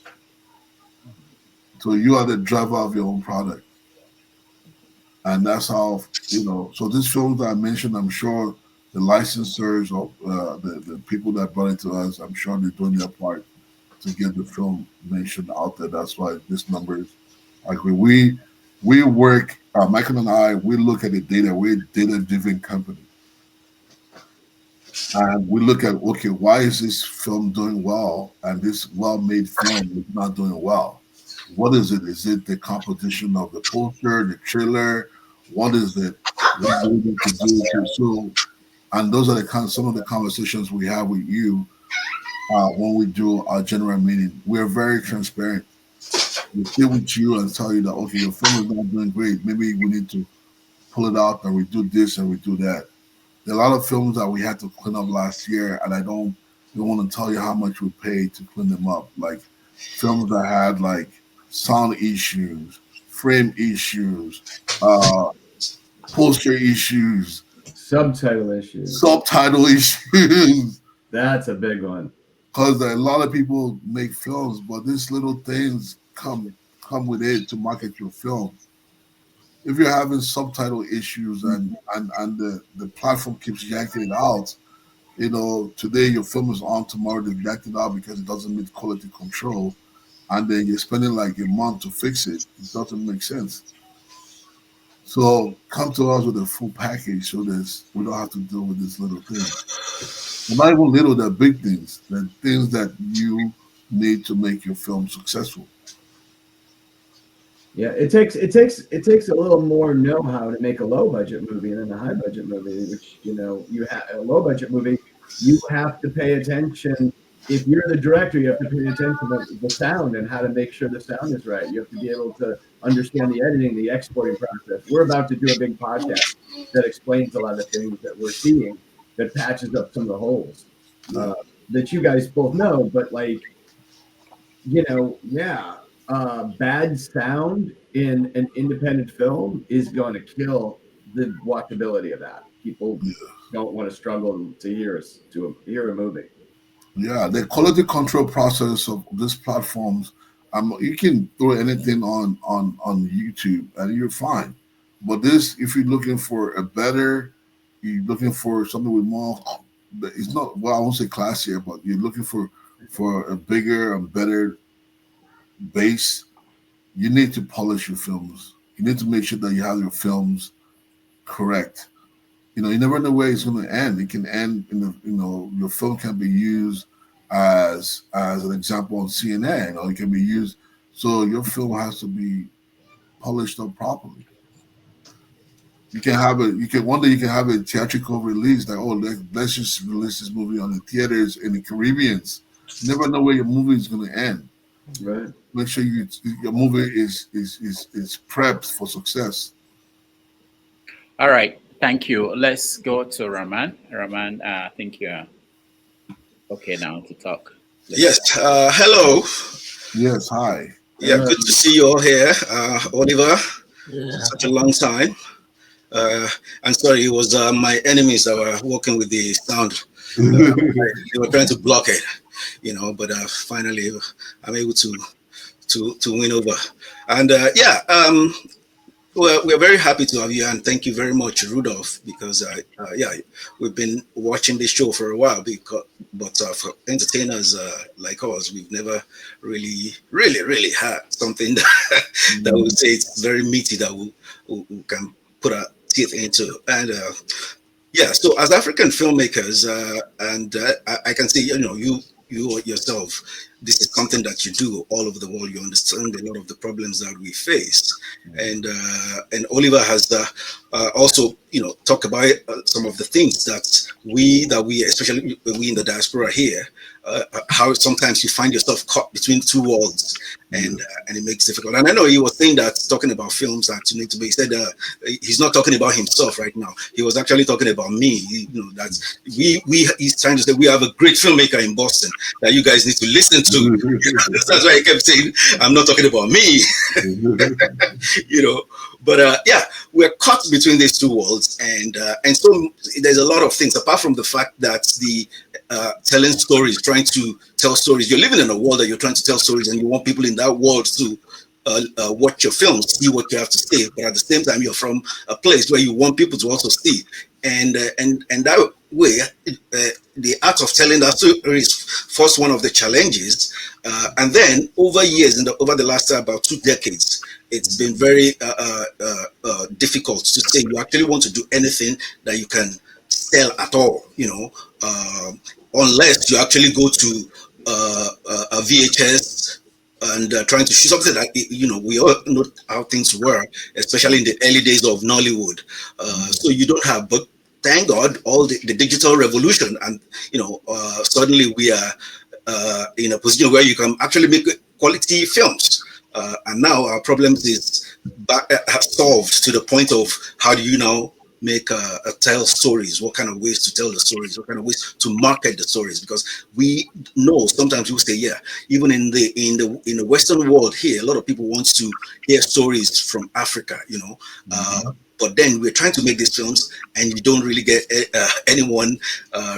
A: So you are the driver of your own product. And that's how, so these films that I mentioned, I'm sure the licensors or the people that brought it to us, I'm sure they're doing their part to get the film mentioned out there. That's why this number is like we work, Michael and I, we look at the data. We're a data-driven company. And we look at, okay, why is this film doing well and this well-made film is not doing well? What is it? Is it the composition of the poster, the trailer? What is it? What do we need to do? So, and those are some of the conversations we have with you when we do our general meeting. We're very transparent. We sit with you and tell you that, okay, your film is not doing great. Maybe we need to pull it out and we do this and we do that. There are a lot of films that we had to clean up last year, and I don't want to tell you how much we paid to clean them up. Like films that had like sound issues, frame issues, poster issues,
J: subtitle issues. That's a big one.
A: Because a lot of people make films, but these little things come with it to market your film. If you're having subtitle issues and the platform keeps yanking it out, you know, today your film is on, tomorrow they yanked it out because it doesn't meet quality control, and then you're spending like a month to fix it. It doesn't make sense. So come to us with a full package so that we don't have to deal with these little things. And not even little, they're big things. They're things that you need to make your film successful.
J: Yeah, it takes a little more know-how to make a low-budget movie than a high-budget movie. Which, you know, you have a low-budget movie, you have to pay attention. If you're the director, you have to pay attention to the sound and how to make sure the sound is right. You have to be able to understand the editing, the exporting process. We're about to do a big podcast that explains a lot of things that we're seeing, that patches up some of the holes that you guys both know. But like, you know, bad sound in an independent film is going to kill the watchability of that. People don't want to struggle to hear a movie.
A: Yeah, the quality control process of these platforms, you can throw anything on YouTube and you're fine. But this, if you're looking for you're looking for something with more, it's not, well, I won't say classier, but you're looking for a bigger and better base, you need to polish your films. You need to make sure that you have your films correct. You know, you never know where it's going to end. It can end your film can be used as an example on CNN, or it can be used. So your film has to be polished up properly. One day you can have a theatrical release, like, oh, let's just release this movie on the theaters in the Caribbeans. You never know where your movie is going to end.
J: Right.
A: Make sure your movie is prepped for success.
H: All right. Thank you. Let's go to Rahman. Rahman, I think you're okay now to talk.
M: Yes. Hello.
A: Yes. Hi.
M: Yeah. Good to see you all here, Oliver. Yeah. Such a long time. I'm sorry, it was my enemies that were working with the sound. They were trying to block it, you know. But finally, I'm able to win over. And well, we're very happy to have you, and thank you very much, Rudolph, because we've been watching this show for a while. But for entertainers like us, we've never really had something that would say it's very meaty that we can put our teeth into. And so as African filmmakers, I can see, you know, you yourself, this is something that you do all over the world. You understand a lot of the problems that we face, and Oliver has also, you know, talked about some of the things that we especially we in the diaspora here, how sometimes you find yourself caught between two worlds, and it makes it difficult. And I know he was saying that, talking about films that you need to be. He said he's not talking about himself right now. He was actually talking about me. You know, that he's trying to say we have a great filmmaker in Boston that you guys need to listen to. That's why he kept saying I'm not talking about me. You know, but we're caught between these two worlds, and so there's a lot of things apart from the fact that the telling stories, trying to tell stories. You're living in a world that you're trying to tell stories, and you want people in that world to watch your films, see what you have to say. But at the same time, you're from a place where you want people to also see, and that way, the art of telling that story is first one of the challenges, and then over years, over the last about 2 decades, it's been very difficult to say you actually want to do anything that you can sell at all, you know, unless you actually go to a VHS and trying to shoot something that, you know, we all know how things were, especially in the early days of Nollywood. So you don't have, but thank God, all the digital revolution, and, you know, suddenly we are in a position where you can actually make quality films. And now our problems is solved to the point of how do you now make tell stories, what kind of ways to tell the stories, what kind of ways to market the stories, because we know sometimes people say, yeah, even in the Western world here, a lot of people want to hear stories from Africa, but then we're trying to make these films and you don't really get anyone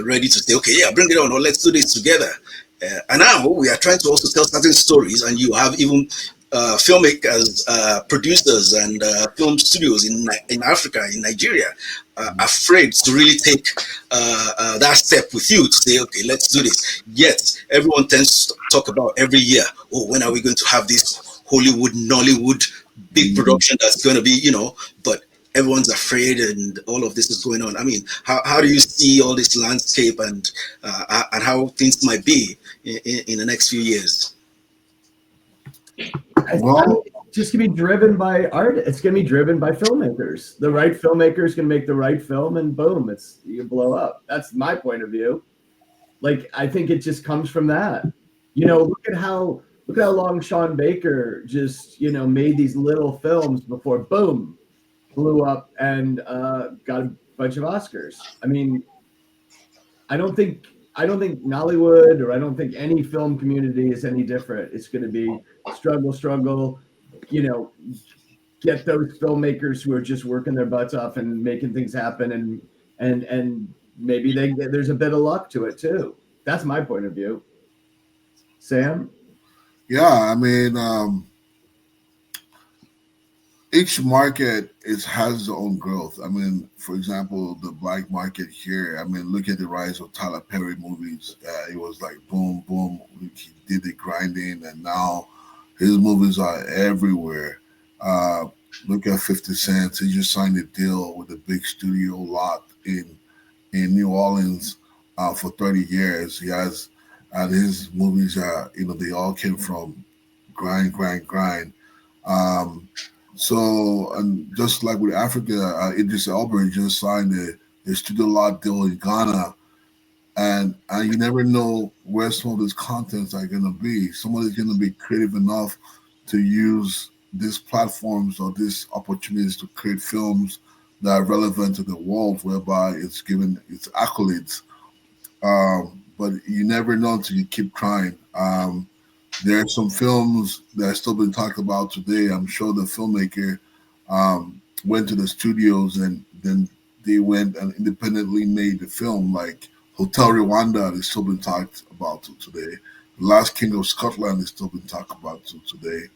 M: ready to say, okay, yeah, bring it on, or let's do this together. And now we are trying to also tell certain stories, and you have even filmmakers, producers, and film studios in Africa, in Nigeria, afraid to really take that step with you to say, okay, let's do this. Yet everyone tends to talk about every year, oh, when are we going to have this Hollywood, Nollywood big production that's going to be, but everyone's afraid, and all of this is going on. I mean, how do you see all this landscape and how things might be in the next few years?
J: Well, it's just gonna be driven by art. It's gonna be driven by filmmakers. The right filmmakers can make the right film, and boom, you blow up. That's my point of view. Like, I think it just comes from that. Look at how long Sean Baker just made these little films before boom, blew up and got a bunch of Oscars. I mean, I don't think Nollywood, or I don't think any film community is any different. It's going to be struggle, get those filmmakers who are just working their butts off and making things happen, and maybe there's a bit of luck to it too. That's my point of view. Sam?
A: Yeah, I mean, each market has its own growth. I mean, for example, the black market here, I mean, look at the rise of Tyler Perry movies. It was like boom, boom. He did the grinding, and now his movies are everywhere. Look at 50 Cent. He just signed a deal with a big studio lot in New Orleans for 30 years. He has, and his movies are, they all came from grind. So, and just like with Africa, Idris Elba just signed a studio lot deal in Ghana, and you never know where some of these contents are going to be. Somebody's going to be creative enough to use these platforms or these opportunities to create films that are relevant to the world, whereby it's given its accolades. But you never know until you keep trying. There are some films that are still been talked about today. I'm sure the filmmaker went to the studios and then they went and independently made the film, like Hotel Rwanda is still been talked about today. The Last King of Scotland is still been talked about today.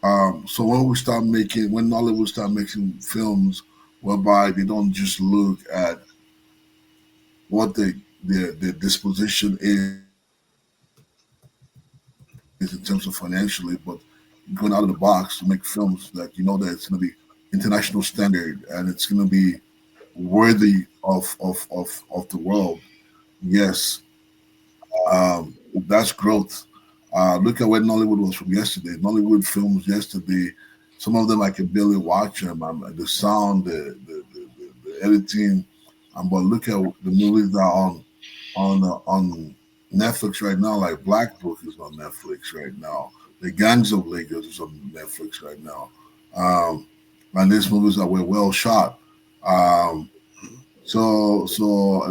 A: So when Nollywood start making films whereby they don't just look at what the disposition is in terms of financially, but going out of the box to make films that that it's going to be international standard and it's going to be worthy of the world. Yes, that's growth. Look at where Nollywood was from yesterday. Nollywood films yesterday, some of them I can barely watch them. The sound, the editing, but look at the movies that are on Netflix right now. Like Black Book is on Netflix right now. The Gangs of Lagos is on Netflix right now. And these movies were well shot. So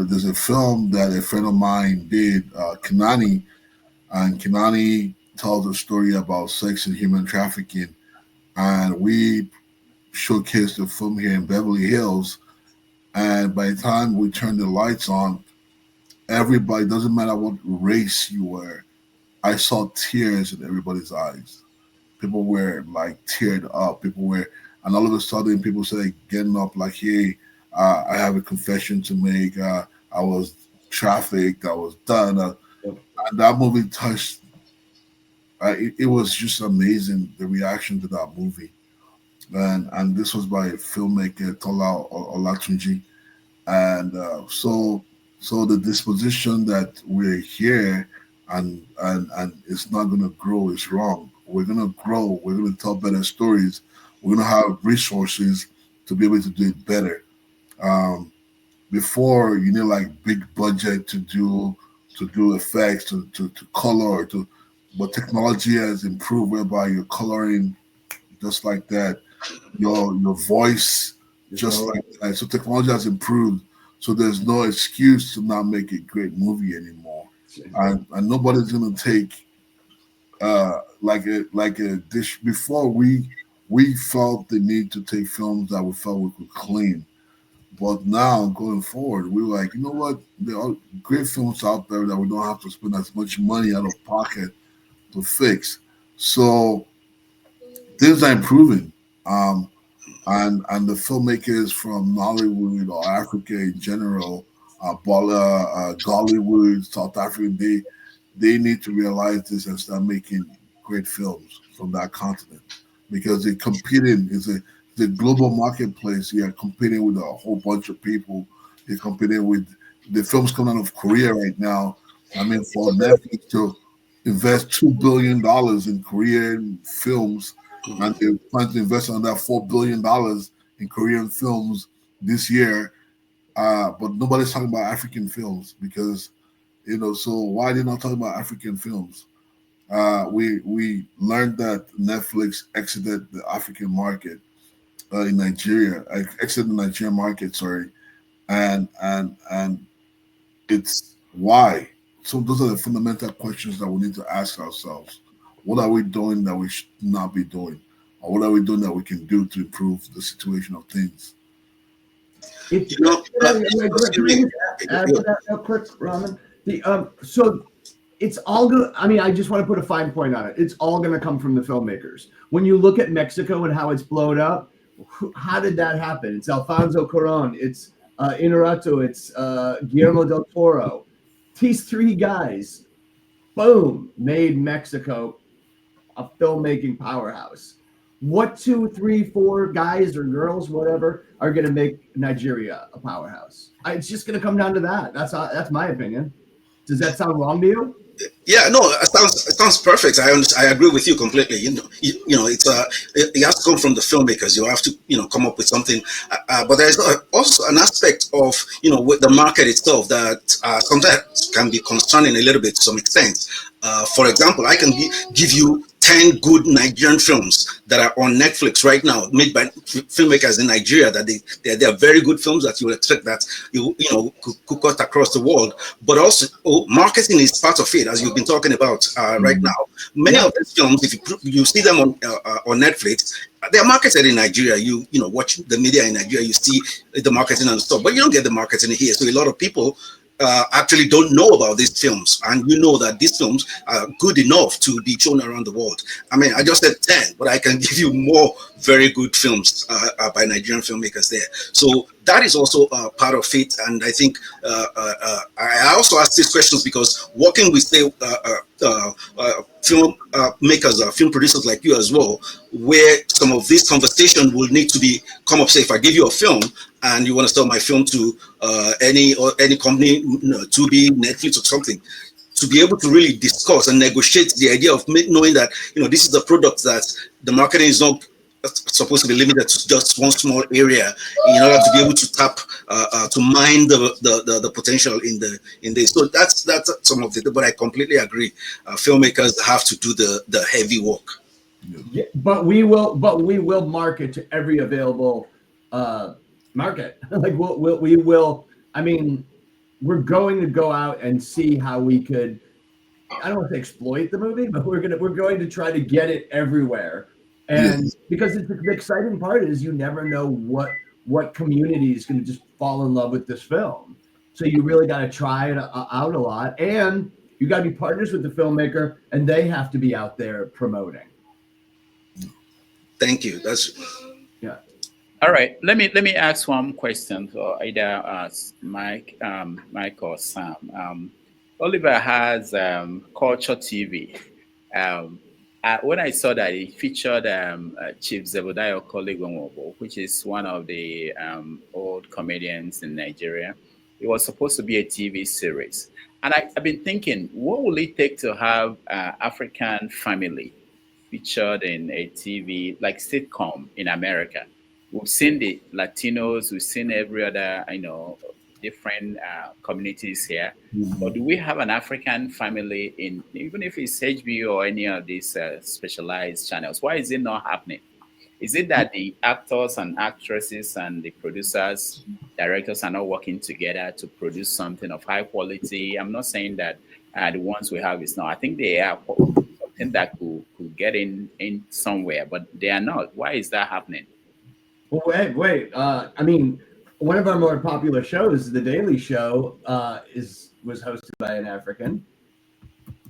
A: there's a film that a friend of mine did, Kanani, and Kanani tells a story about sex and human trafficking. And we showcased the film here in Beverly Hills. And by the time we turned the lights on, everybody, doesn't matter what race you were, I saw tears in everybody's eyes. People were like teared up. And all of a sudden, people started getting up like, hey, I have a confession to make. I was trafficked. I was done. And that movie touched. It was just amazing, the reaction to that movie. And this was by filmmaker Tola Olatunji. And so the disposition that we're here and it's not going to grow is wrong. We're going to grow. We're going to tell better stories. We're going to have resources to be able to do it better. Before, you need like big budget to do do effects, to color, but technology has improved whereby you're coloring just like that, your voice just like that. So technology has improved. So there's no excuse to not make a great movie anymore. And nobody's gonna take like a dish. Before we felt the need to take films that we felt we could clean. But now going forward, we're like, you know what? There are great films out there that we don't have to spend as much money out of pocket to fix. So things are improving. And the filmmakers from Nollywood or Africa in general, Gollywood, South Africa, they need to realize this and start making great films from that continent because they're competing. It's a global marketplace. You're competing with a whole bunch of people. You're competing with the films coming out of Korea right now. I mean, for Netflix to invest $2 billion in Korean films, and they plan to invest another $4 billion in Korean films this year. But nobody's talking about African films because, so why are they not talking about African films? We learned that Netflix exited the African market in Nigeria, exited the Nigerian market, sorry, and it's why. So those are the fundamental questions that we need to ask ourselves. What are we doing that we should not be doing? Or what are we doing that we can do to improve the situation of things?
J: So it's all good. I mean, I just want to put a fine point on it. It's all going to come from the filmmakers. When you look at Mexico and how it's blown up, how did that happen? It's Alfonso Cuarón, it's Inarritu, it's Guillermo del Toro. These three guys, boom, made Mexico a filmmaking powerhouse. What 2, 3, 4 guys or girls, whatever, are going to make Nigeria a powerhouse? It's just going to come down to that. That's my opinion. Does that sound wrong to you?
M: Yeah, no, it sounds perfect. I agree with you completely. It has to come from the filmmakers. You have to come up with something. But there's also an aspect of with the market itself that sometimes can be concerning a little bit to some extent. For example, I can give you 10 good Nigerian films that are on Netflix right now, made by filmmakers in Nigeria. That they are very good films that you would expect that could cut across the world. But also, marketing is part of it, as you've been talking about right now. Many of these films, if you see them on Netflix, they are marketed in Nigeria. You watch the media in Nigeria, you see the marketing and stuff, but you don't get the marketing here. So a lot of people actually don't know about these films, and that these films are good enough to be shown around the world. I mean, I just said 10, but I can give you more very good films by Nigerian filmmakers there. So that is also part of it, and I think I also ask these questions because working with film makers, film producers like you as well, where some of this conversation will need to come up. Say, if I give you a film and you want to sell my film to any company, to be Netflix or something, to be able to really discuss and negotiate the idea of knowing that this is a product that the marketing is not supposed to be limited to just one small area, in order to be able to tap to mine the potential in this. So that's some of it. But I completely agree. Filmmakers have to do the heavy work.
J: Yeah, but we will market to every available market. Like we will. I mean, we're going to go out and see how we could. I don't want to exploit the movie, but we're going to try to get it everywhere. And because the exciting part is you never know what community is going to just fall in love with this film. So you really got to try it out a lot, and you got to be partners with the filmmaker, and they have to be out there promoting.
M: Thank you.
J: Yeah.
H: All right. Let me ask one question for either Mike or Sam. Oliver has Culture TV. When I saw that it featured Chief Zebediah Okhade, which is one of the old comedians in Nigeria, it was supposed to be a TV series. And I've been thinking, what will it take to have African family featured in a TV like sitcom in America? We've seen the Latinos, we've seen every other different communities here. But do we have an African family in, even if it's HBO or any of these specialized channels? Why is it not happening? Is it that the actors and actresses and the producers, directors are not working together to produce something of high quality? I'm not saying that the ones we have is not. I think they are something that could get in somewhere, but they are not. Why is that happening?
J: Well, wait. I mean, one of our more popular shows, The Daily Show, was hosted by an African.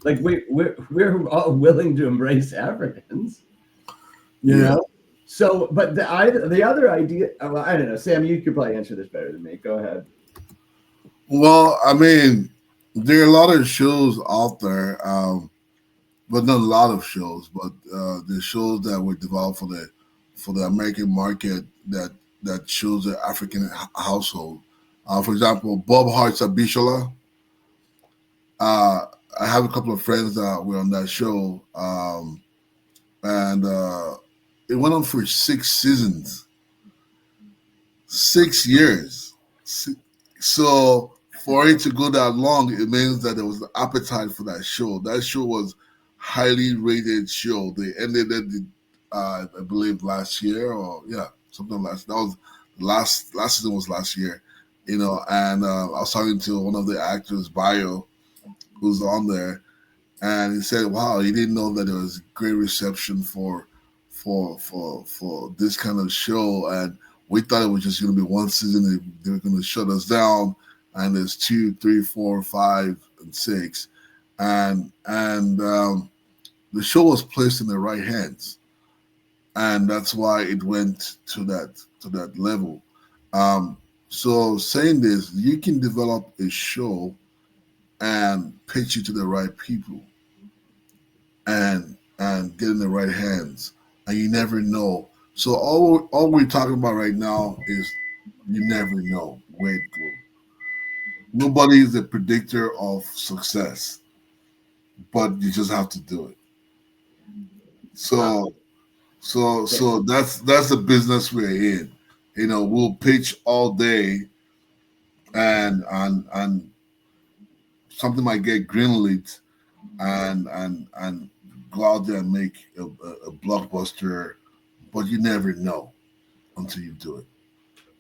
J: Like we're all willing to embrace Africans, you know. So, but the other idea, well, I don't know. Sam, you could probably answer this better than me. Go ahead.
A: Well, I mean, there are a lot of shows out there, but not a lot of shows, but the shows that were developed for the American market that shows the African household. For example, Bob Hart's Abishola. I have a couple of friends that were on that show, and it went on for 6 seasons, 6 years. So for it to go that long, it means that there was an appetite for that show. That show was highly rated show. They ended it, I believe, last year, or something last. That was last season was last year, you know. And I was talking to one of the actors, Bio, who's on there, and he said, "Wow, he didn't know that there was great reception for this kind of show, and we thought it was just going to be one season. They were going to shut us down, and there's 2, 3, 4, 5, and 6, and the show was placed in the right hands, and that's why it went to that level. So saying this, you can develop a show and pitch it to the right people, and get in the right hands, and you never know. So all we're talking about right now is you never know where it goes. Nobody is a predictor of success, but you just have to do it. So that's the business we're in. You know, we'll pitch all day, and something might get greenlit, and go out there and make a blockbuster, but you never know until you do it.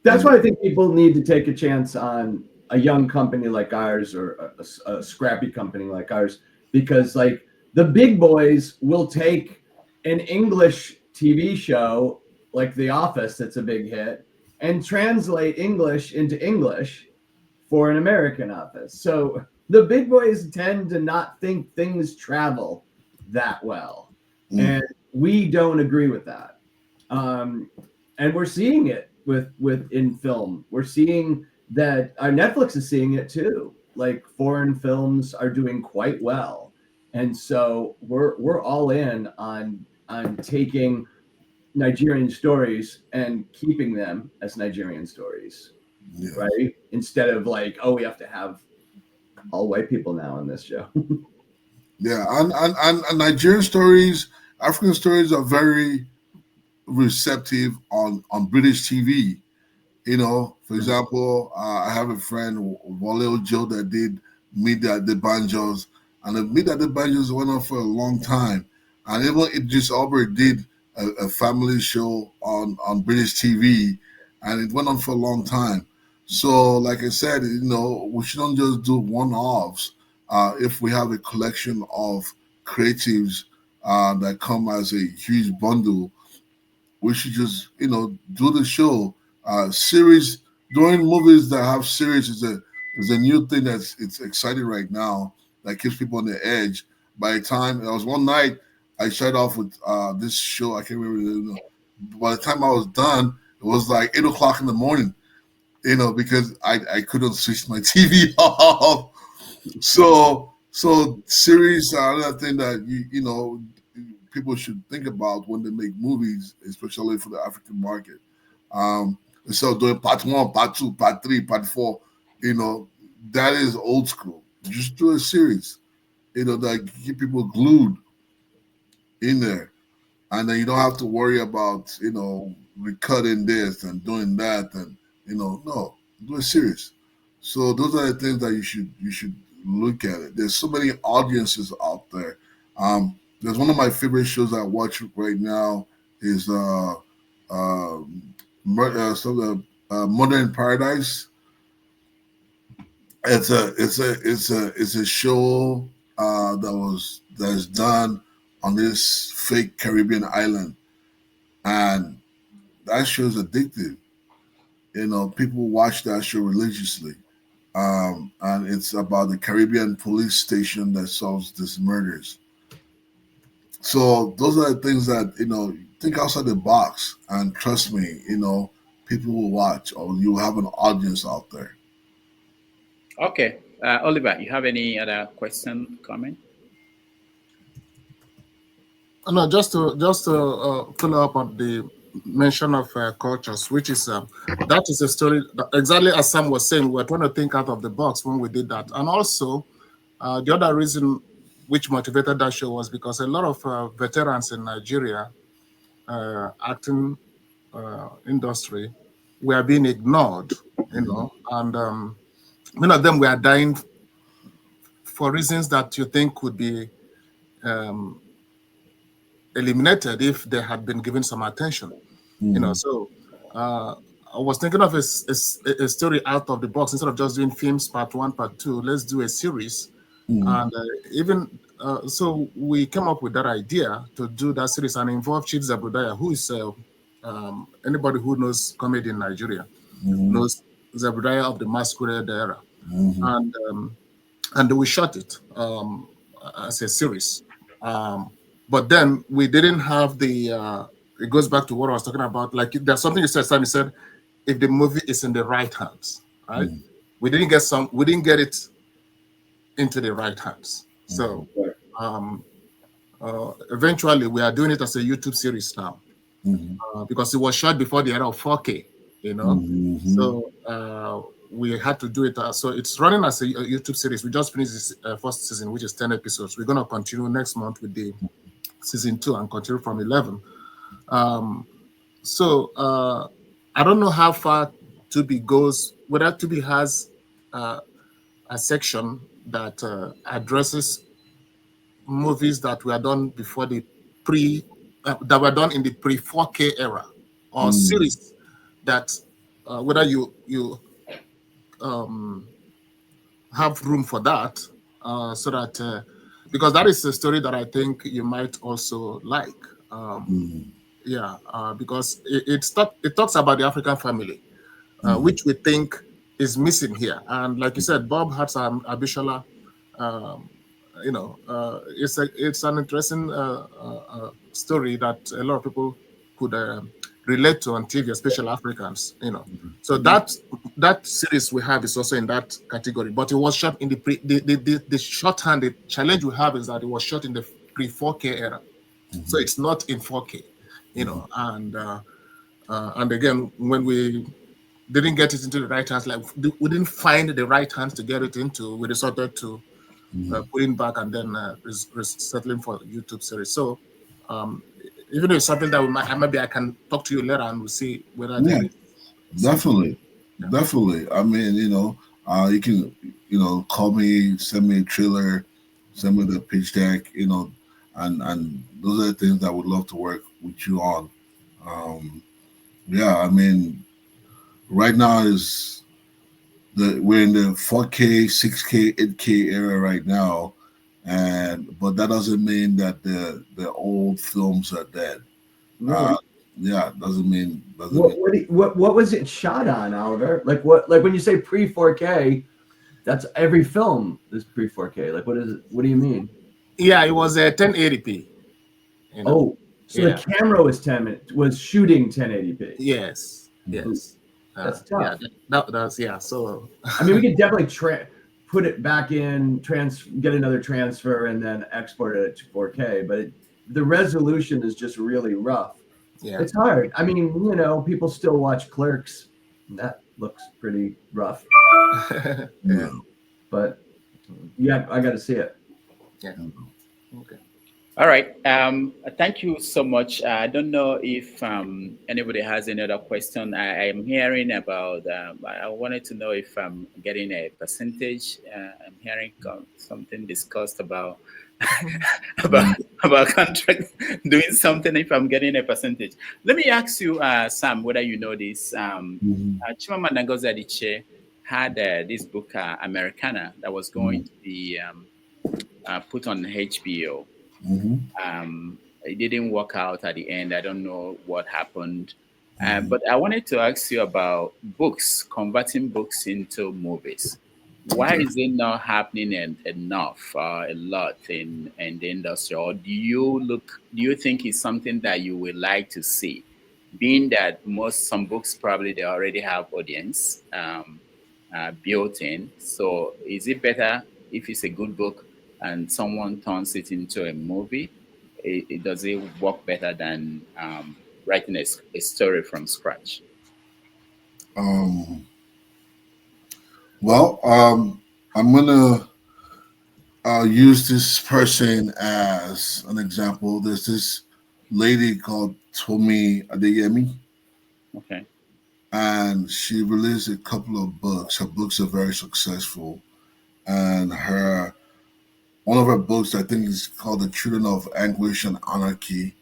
J: That's why I think people need to take a chance on a young company like ours, or a scrappy company like ours, because like the big boys will take an English TV show like The Office, that's a big hit, and translate English into English for an American office. So the big boys tend to not think things travel that well. And we don't agree with that. And we're seeing it with in film. We're seeing that our Netflix is seeing it too. Like foreign films are doing quite well. And so we're all in on taking Nigerian stories and keeping them as Nigerian stories.
A: Yeah.
J: Right? Instead of like, oh, we have to have all white people now on this show.
A: Yeah, and Nigerian stories, African stories are very receptive on British TV. You know, for example, I have a friend, Wale Joe, that did Meet the Banjos, and the Meet the Banjos went on for a long time. And even Idris Elba did a family show on British TV, and it went on for a long time. So, like I said, you know, we shouldn't just do one-offs. If we have a collection of creatives that come as a huge bundle, we should just, you know, do the show. Series, doing movies that have series is a new thing it's exciting right now, that keeps people on the edge. By the time, it was one night, I started off with this show, I can't remember, you know, by the time I was done, it was like 8 o'clock in the morning, you know, because I couldn't switch my TV off. So series are another thing that you know people should think about when they make movies, especially for the African market. Instead of doing part 1, part 2, part 3, part 4, you know, that is old school. Just do a series, you know, that keep people glued in there, and then you don't have to worry about, you know, recutting this and doing that, and you know, no, do a series. So those are the things that you should look at it. There's so many audiences out there. There's one of my favorite shows I watch right now is Murder in Paradise. It's a show that's done on this fake Caribbean island, and that show is addictive. You know, people watch that show religiously, and it's about the Caribbean police station that solves these murders. So those are the things that think outside the box, and trust me, people will watch, or you have an audience out there.
H: Okay, Oliver, you have any other question, comment?
L: No, just to follow up on the mention of cultures, which is that is a story exactly as Sam was saying. We're trying to think out of the box when we did that, and also the other reason which motivated that show was because a lot of veterans in Nigeria acting industry were being ignored, and many of them were dying for reasons that you think could be eliminated if they had been given some attention. So I was thinking of a story out of the box. Instead of just doing films part 1, part 2, let's do a series. And so we came up with that idea to do that series and involve Chief Zabudaya, who is anybody who knows comedy in Nigeria knows Zabudaya of the Masquerade era. And we shot it as a series. But then we didn't have the, it goes back to what I was talking about. Like there's something you said, Sam, you said, if the movie is in the right hands, right? We didn't get it into the right hands. So eventually we are doing it as a YouTube series now because it was shot before the era of 4K, So we had to do it. So it's running as a YouTube series. We just finished this first season, which is 10 episodes. We're going to continue next month with the season 2 and continue from 11. So I don't know how far Tubi goes, whether Tubi has a section that addresses movies that were done before the that were done in the pre-4K era, or series that whether you have room for that, so that because that is a story that I think you might also like. Because it talks about the African family, which we think is missing here. And like you said, Bob Hartz Abishola, it's an interesting story that a lot of people could relate to on TV, especially Africans. So that series we have is also in that category, but it was shot in the shorthand. The challenge we have is that it was shot in the pre-4K era, so it's not in 4K. And again, when we didn't get it into the right hands, like we didn't find the right hands to get it into, we resorted to putting back and then settling for YouTube series. So even if it's something that maybe I can talk to you later and we'll see whether
A: definitely. I mean, you can call me, send me a trailer, send me the pitch deck, and those are the things that I would love to work with you on. I mean, right now we're in the 4K, 6K, 8K era right now, but that doesn't mean that the old films are dead. Doesn't mean.
J: What was it shot on, Oliver? Like when you say pre 4K, that's every film is pre 4K. Like what is it? What do you mean?
L: Yeah, it was a 1080p.
J: So the camera was shooting 1080p.
L: Yes.
J: That's tough.
L: So
J: I mean, we could definitely put it back in, get another transfer, and then export it to 4K. But the resolution is just really rough.
L: Yeah,
J: it's hard. I mean, people still watch Clerks. That looks pretty rough. But I got to see it.
L: Yeah. Okay.
H: All right. Thank you so much. I don't know if anybody has any other question. I am hearing about. I wanted to know if I'm getting a percentage. I'm hearing something discussed about about contract doing something. If I'm getting a percentage, let me ask you, Sam, whether you know this. Chimamanda Ngozi Adichie had this book, Americana, that was going to be put on HBO. It didn't work out at the end. I don't know what happened. But I wanted to ask you about books, converting books into movies. Why is it not happening enough, a lot in the industry? Or do you think it's something that you would like to see? Being that some books probably they already have audience built in. So is it better if it's a good book and someone turns it into a movie? Does it work better than writing a story from scratch?
A: Well, I'm gonna use this person as an example. There's this lady called Tomi Adeyemi.
H: Okay.
A: And she released a couple of books. Her books are very successful. And one of her books, I think is called The Children of Anguish and Anarchy,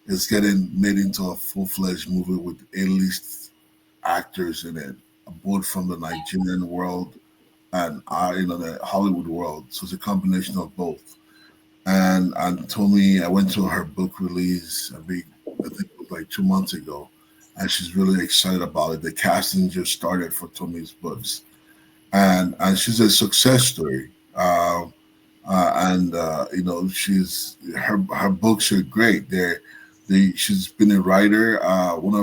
A: is getting made into a full-fledged movie with A-list actors in it, both from the Nigerian world and the Hollywood world. So it's a combination of both. And Tomi, I went to her book release, I think it was like 2 months ago, and she's really excited about it. The casting just started for Tomi's books, and she's a success story. She's her books are great. She's been a writer. One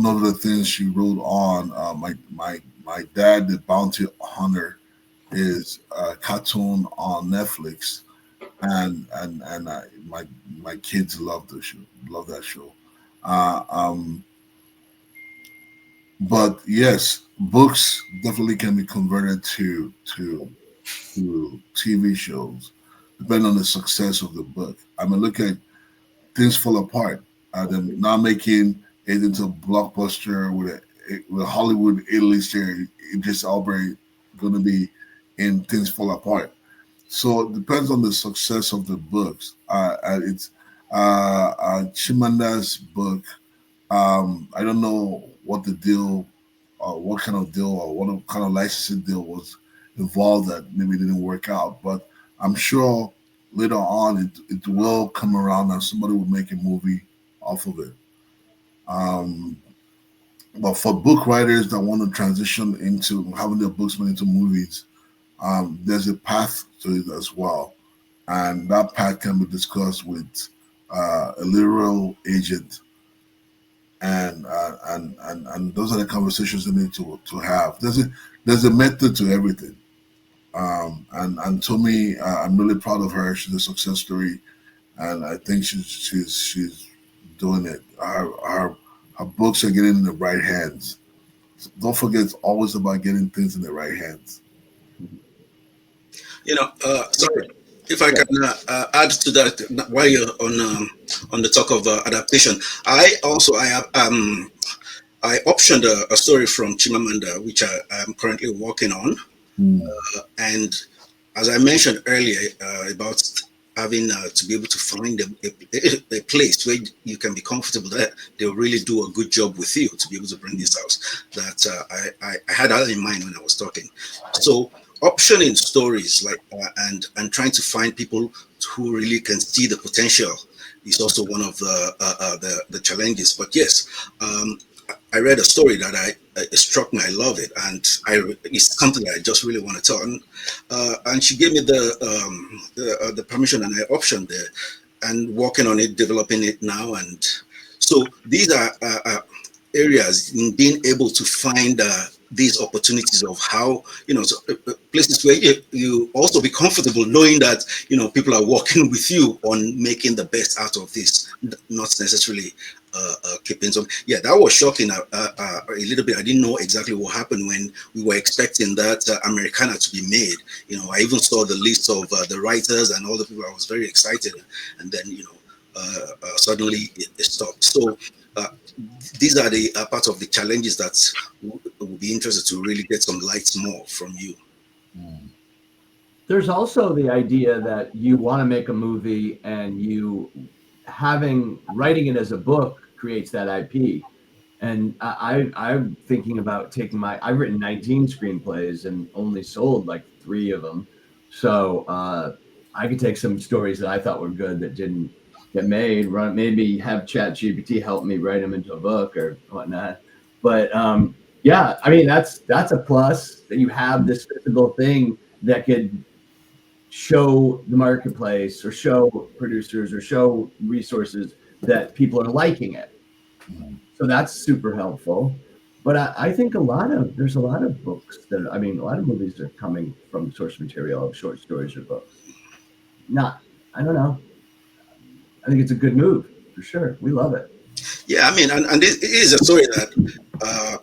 A: of the things she wrote on my dad, the Bounty Hunter, is a cartoon on Netflix, and my kids love the show. Love that show. But yes, books definitely can be converted to TV shows, depending on the success of the book. I mean, look at Things Fall Apart. They're now making it into a blockbuster with a Hollywood A-lister, Idris Elba, going to be in Things Fall Apart. So it depends on the success of the books. It's Chimanda's book. I don't know what the deal, what kind of deal, or what kind of licensing deal was involved that maybe didn't work out. But I'm sure later on it will come around and somebody will make a movie off of it. But for book writers that want to transition into having their books made into movies, there's a path to it as well, and that path can be discussed with a literal agent, and those are the conversations they need to have. There's a method to everything, and to me, I'm really proud of her. She's a success story, and I think she's doing it. Her books are getting in the right hands. Don't forget, it's always about getting things in the right hands.
M: Sorry, if I can add to that while you're on the talk of adaptation, I optioned a story from Chimamanda, which I am currently working on, and as I mentioned earlier about having to be able to find a place where you can be comfortable, that they'll really do a good job with you to be able to bring this out. That I had that in mind when I was talking. So optioning stories like and trying to find people who really can see the potential is also one of the challenges. But yes, I read a story that it struck me. I love it, and it's something that I just really want to tell. And she gave me the permission, and I optioned there, and working on it, developing it now. And so these are areas in being able to find these opportunities of how, places where you also be comfortable knowing that, people are working with you on making the best out of this, not necessarily keeping some. Yeah, that was shocking a little bit. I didn't know exactly what happened when we were expecting that Americana to be made. I even saw the list of the writers and all the people. I was very excited, and then suddenly it stopped. So these are the part of the challenges that will be interested to really get some light more from you.
J: There's also the idea that you want to make a movie, and writing it as a book creates that IP. And I'm thinking about I've written 19 screenplays and only sold like 3 of them. So I could take some stories that I thought were good that didn't get made, maybe have ChatGPT help me write them into a book or whatnot. But yeah, I mean, that's a plus, that you have this physical thing that could show the marketplace or show producers or show resources that people are liking it. So that's super helpful. But I think there's a lot of books a lot of movies are coming from source material of short stories or books. I don't know. I think it's a good move for sure. We love it.
M: Yeah, I mean, and it is a story that,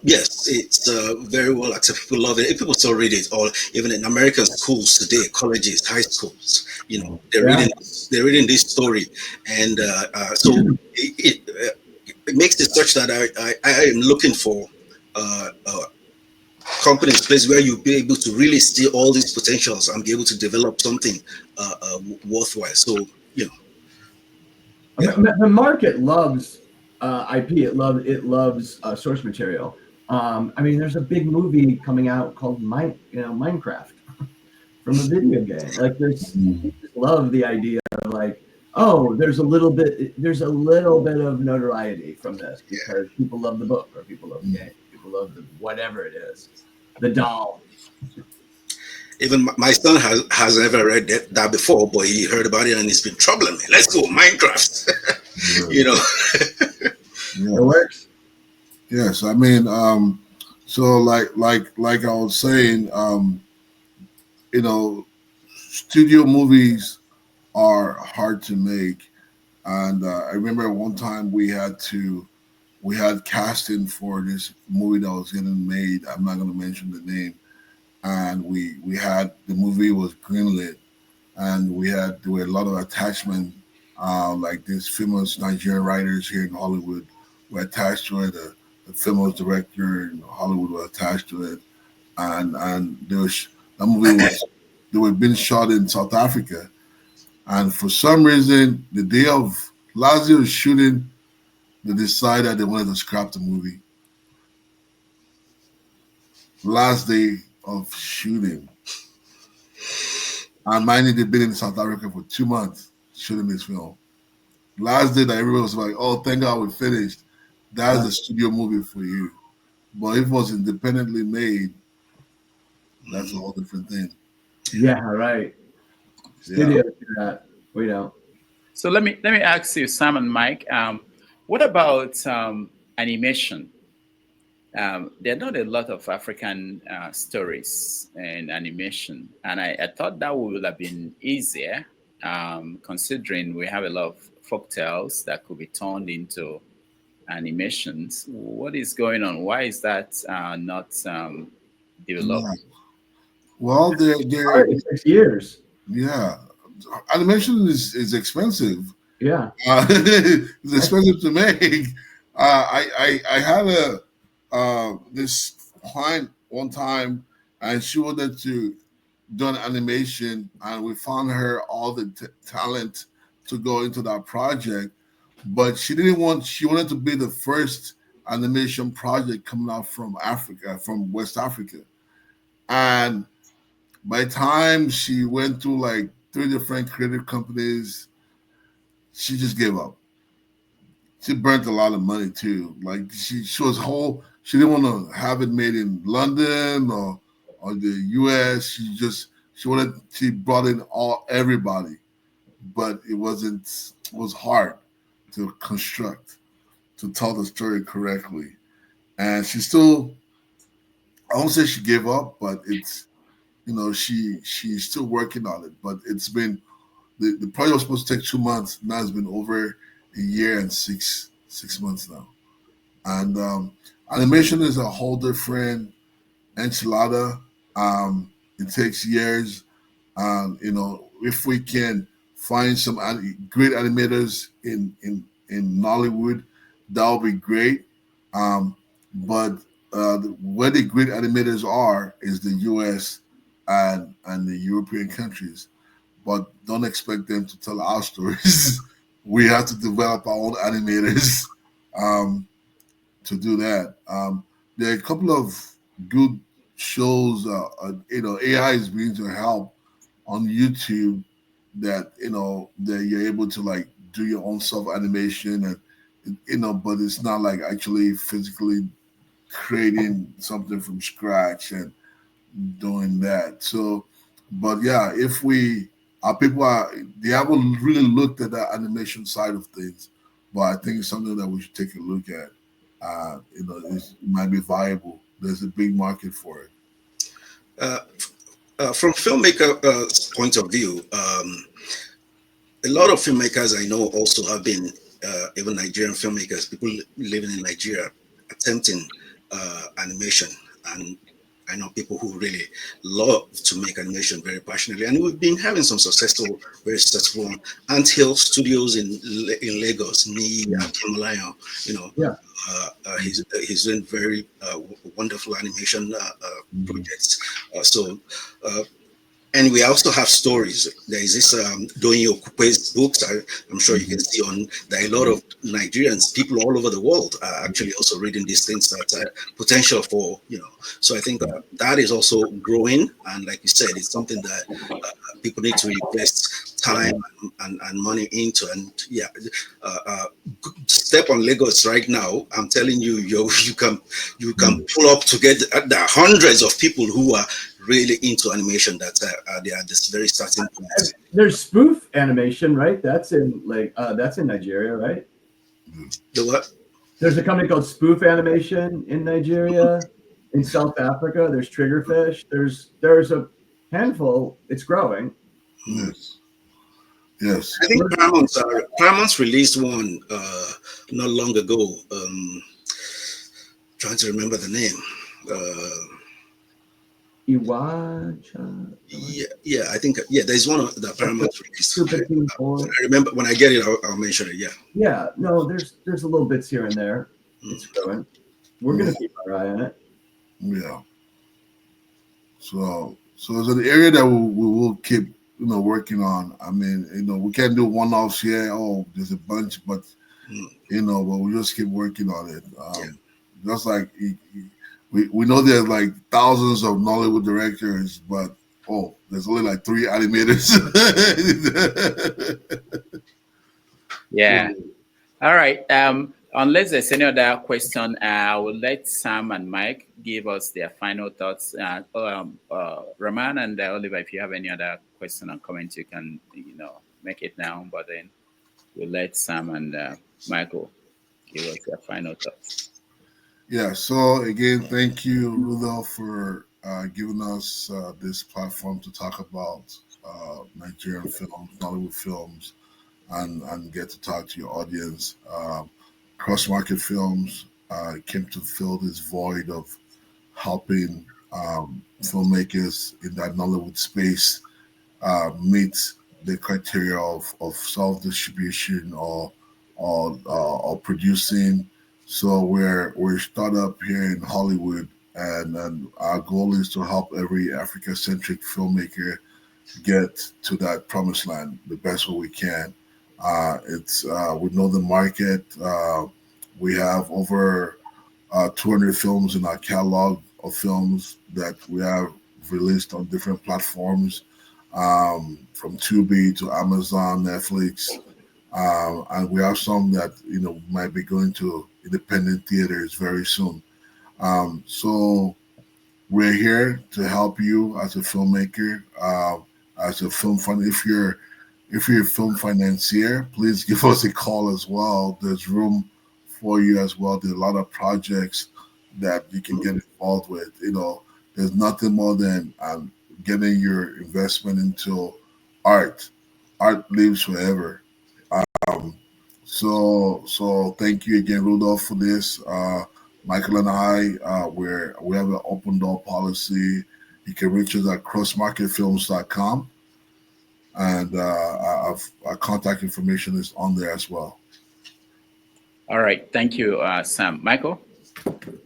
M: yes, it's very well accepted. People love it. People still read it, or even in American schools today, colleges, high schools, they're reading this story, and so it makes it such that I am looking for companies, places where you'll be able to really see all these potentials and be able to develop something worthwhile. So,
J: the market loves IP. It loves source material. There's a big movie coming out called Minecraft from a video game. Like, love the idea of like, oh, there's a little bit of notoriety from this because people love the book, or people love the game, people love whatever it is, the doll.
M: Even my son has never read that before, but he heard about it and he's been troubling me. Let's go Minecraft.
J: It works.
A: Yes, I mean, so like I was saying, studio movies are hard to make, and I remember one time we had casting for this movie that was getting made. I'm not going to mention the name. And we had, the movie was greenlit, and there were a lot of attachment, like these famous Nigerian writers here in Hollywood were attached to it. The famous director in Hollywood was attached to it, and that movie they were being shot in South Africa, and for some reason, the day of last day of shooting, they decided they wanted to scrap the movie. Last day of shooting. And mind you, they've been in South Africa for 2 months shooting this film. Last day that everyone was like, oh, thank God we finished. That's a studio movie for you. But if it was independently made, that's a whole different thing.
J: Yeah, right. Studio do that. We don't.
H: So let me ask you, Sam and Mike, what about animation? There are not a lot of African stories in animation, and I thought that would have been easier, considering we have a lot of folk tales that could be turned into animations. What is going on? Why is that not developed?
A: Well, they're
J: 6 years.
A: Yeah, animation is expensive.
J: Yeah,
A: it's expensive to make. I had this client one time, and she wanted to do an animation, and we found her all the talent to go into that project, but she wanted to be the first animation project coming out from Africa, from West Africa. And by the time she went through like 3 different creative companies, she just gave up. She burnt a lot of money too. Like she didn't want to have it made in London or the US. She brought in everybody, but it was hard to construct, to tell the story correctly. And she still I won't say she gave up, but it's she's still working on it. But it's been the project was supposed to take 2 months. Now it's been over a year and six months now. And animation is a whole different enchilada. It takes years. If we can find some great animators in Nollywood, that would be great. But where the great animators are is the U.S. and the European countries. But don't expect them to tell our stories. We have to develop our own animators to do that. There are a couple of good shows. AI is being to help on YouTube that that you're able to like do your own self animation and but it's not like actually physically creating something from scratch and doing that. So, but yeah, if our people they haven't really looked at the animation side of things, but I think it's something that we should take a look at. It might be viable. There's a big market for it.
M: From filmmaker point of view, a lot of filmmakers I know also have been, even Nigerian filmmakers, people living in Nigeria, attempting animation. And I know people who really love to make animation very passionately. And we've been having some very successful Ant Hill Studios in Lagos, me, Kimalayo, he's doing very wonderful animation projects. And we also have stories. There is this Doyin Okupe's books. I'm sure you can see on there are a lot of Nigerians, people all over the world are actually also reading these things that potential for, So I think that is also growing. And like you said, it's something that people need to invest time and money into. And step on Lagos right now. I'm telling you, you can pull up together. There are hundreds of people who are really into animation that they are at this very starting point.
J: There's spoof animation, right? That's in Nigeria, right?
M: The what?
J: There's a company called Spoof Animation in Nigeria. In South Africa, there's Triggerfish. There's a handful. It's growing.
A: Yes.
M: I think Paramount's released one not long ago. Trying to remember the name.
J: Iwacha.
M: Yeah, I think there's one that Paramount released. I remember when I get it, I'll mention it.
J: Yeah. No, there's a little bits here and there. It's growing. We're gonna keep our eye on it.
A: Yeah. So it's an area that we will keep working on. I mean, we can't do one-offs here. Oh, there's a bunch, but but we just keep working on it. Just like we know there's like thousands of Nollywood directors, but there's only like 3 animators.
H: Yeah. All right. Unless there's any other question, I will let Sam and Mike give us their final thoughts. Rahman and Oliver, if you have any other question or comment, you can make it now. But then we'll let Sam and Michael give us their final thoughts.
A: Yeah. So again, thank you, Rudolph, for giving us this platform to talk about Nigerian films, Nollywood films, and get to talk to your audience. Crossmarket Films came to fill this void of helping filmmakers in that Nollywood space meet the criteria of self-distribution or producing. So we're a startup here in Hollywood, and our goal is to help every Africa-centric filmmaker get to that promised land the best way we can. We know the market. We have over 200 films in our catalog of films that we have released on different platforms, from Tubi to Amazon, Netflix, and we have some that might be going to independent theaters very soon. So we're here to help you as a filmmaker, as a film fund. If you're a film financier, please give us a call as well. There's room for you as well. There are a lot of projects that you can get involved with. You know, there's nothing more than getting your investment into art. Art lives forever. So thank you again, Rudolph, for this. Michael and I, we have an open door policy. You can reach us at crossmarketfilms.com, and our contact information is on there as well.
H: All right, thank you, Sam. Michael?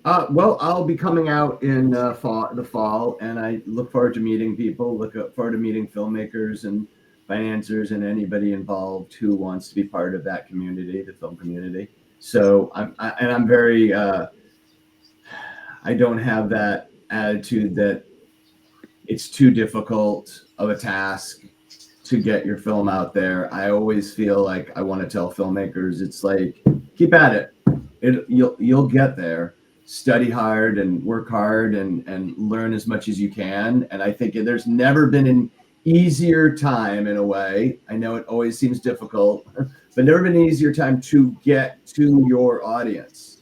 J: Well, I'll be coming out in the fall, and I look forward to meeting people, look forward to meeting filmmakers and financiers and anybody involved who wants to be part of that community, the film community. So I'm very, I don't have that attitude that it's too difficult of a task to get your film out there. I always feel like I want to tell filmmakers, it's like, keep at it. You'll get there. Study hard and work hard and learn as much as you can. And I think there's never been an easier time, in a way. I know it always seems difficult, but never been an easier time to get to your audience.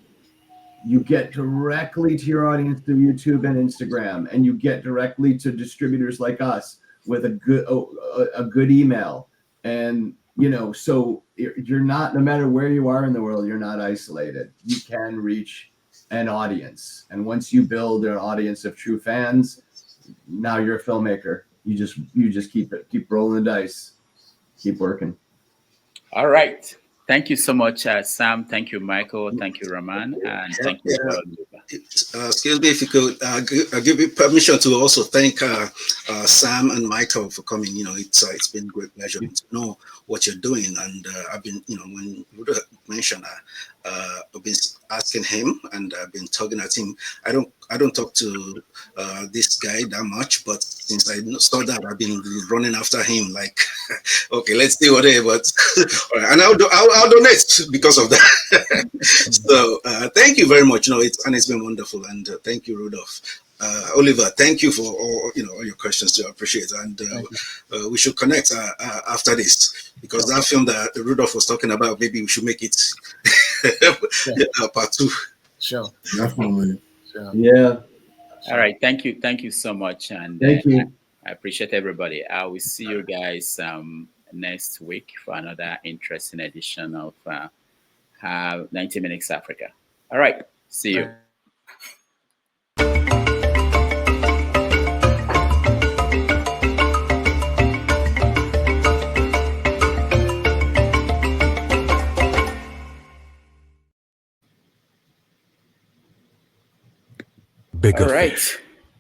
J: You get directly to your audience through YouTube and Instagram, and you get directly to distributors like us with a good email. And so you're not, no matter where you are in the world, you're not isolated. You can reach an audience, and once you build an audience of true fans, now you're a filmmaker. You just keep rolling the dice, keep working.
H: All right. Thank you so much, Sam. Thank you, Michael. Thank you, Raman. And thank you.
M: Excuse me, if you could, I'll give you permission to also thank Sam and Michael for coming. It's been a great pleasure to know what you're doing. And I've been, when Rudo mentioned, I've been asking him, and I've been talking at him. I don't talk to this guy that much, but since I saw that, I've been running after him. Like, okay, let's do whatever. But and I'll donate because of that. So thank you very much. It's been wonderful, and thank you, Rudolph. Oliver, thank you for all your questions too. I appreciate it, and we should connect after this, because that film that Rudolph was talking about, maybe we should make it part 2.
L: Sure,
A: definitely.
L: Sure.
J: Yeah.
H: All right. Thank you so much, and
J: thank you.
H: I appreciate everybody. I will see you guys next week for another interesting edition of 90 Minutes Africa. All right. See you.
B: Bigger
H: All right.
B: fish.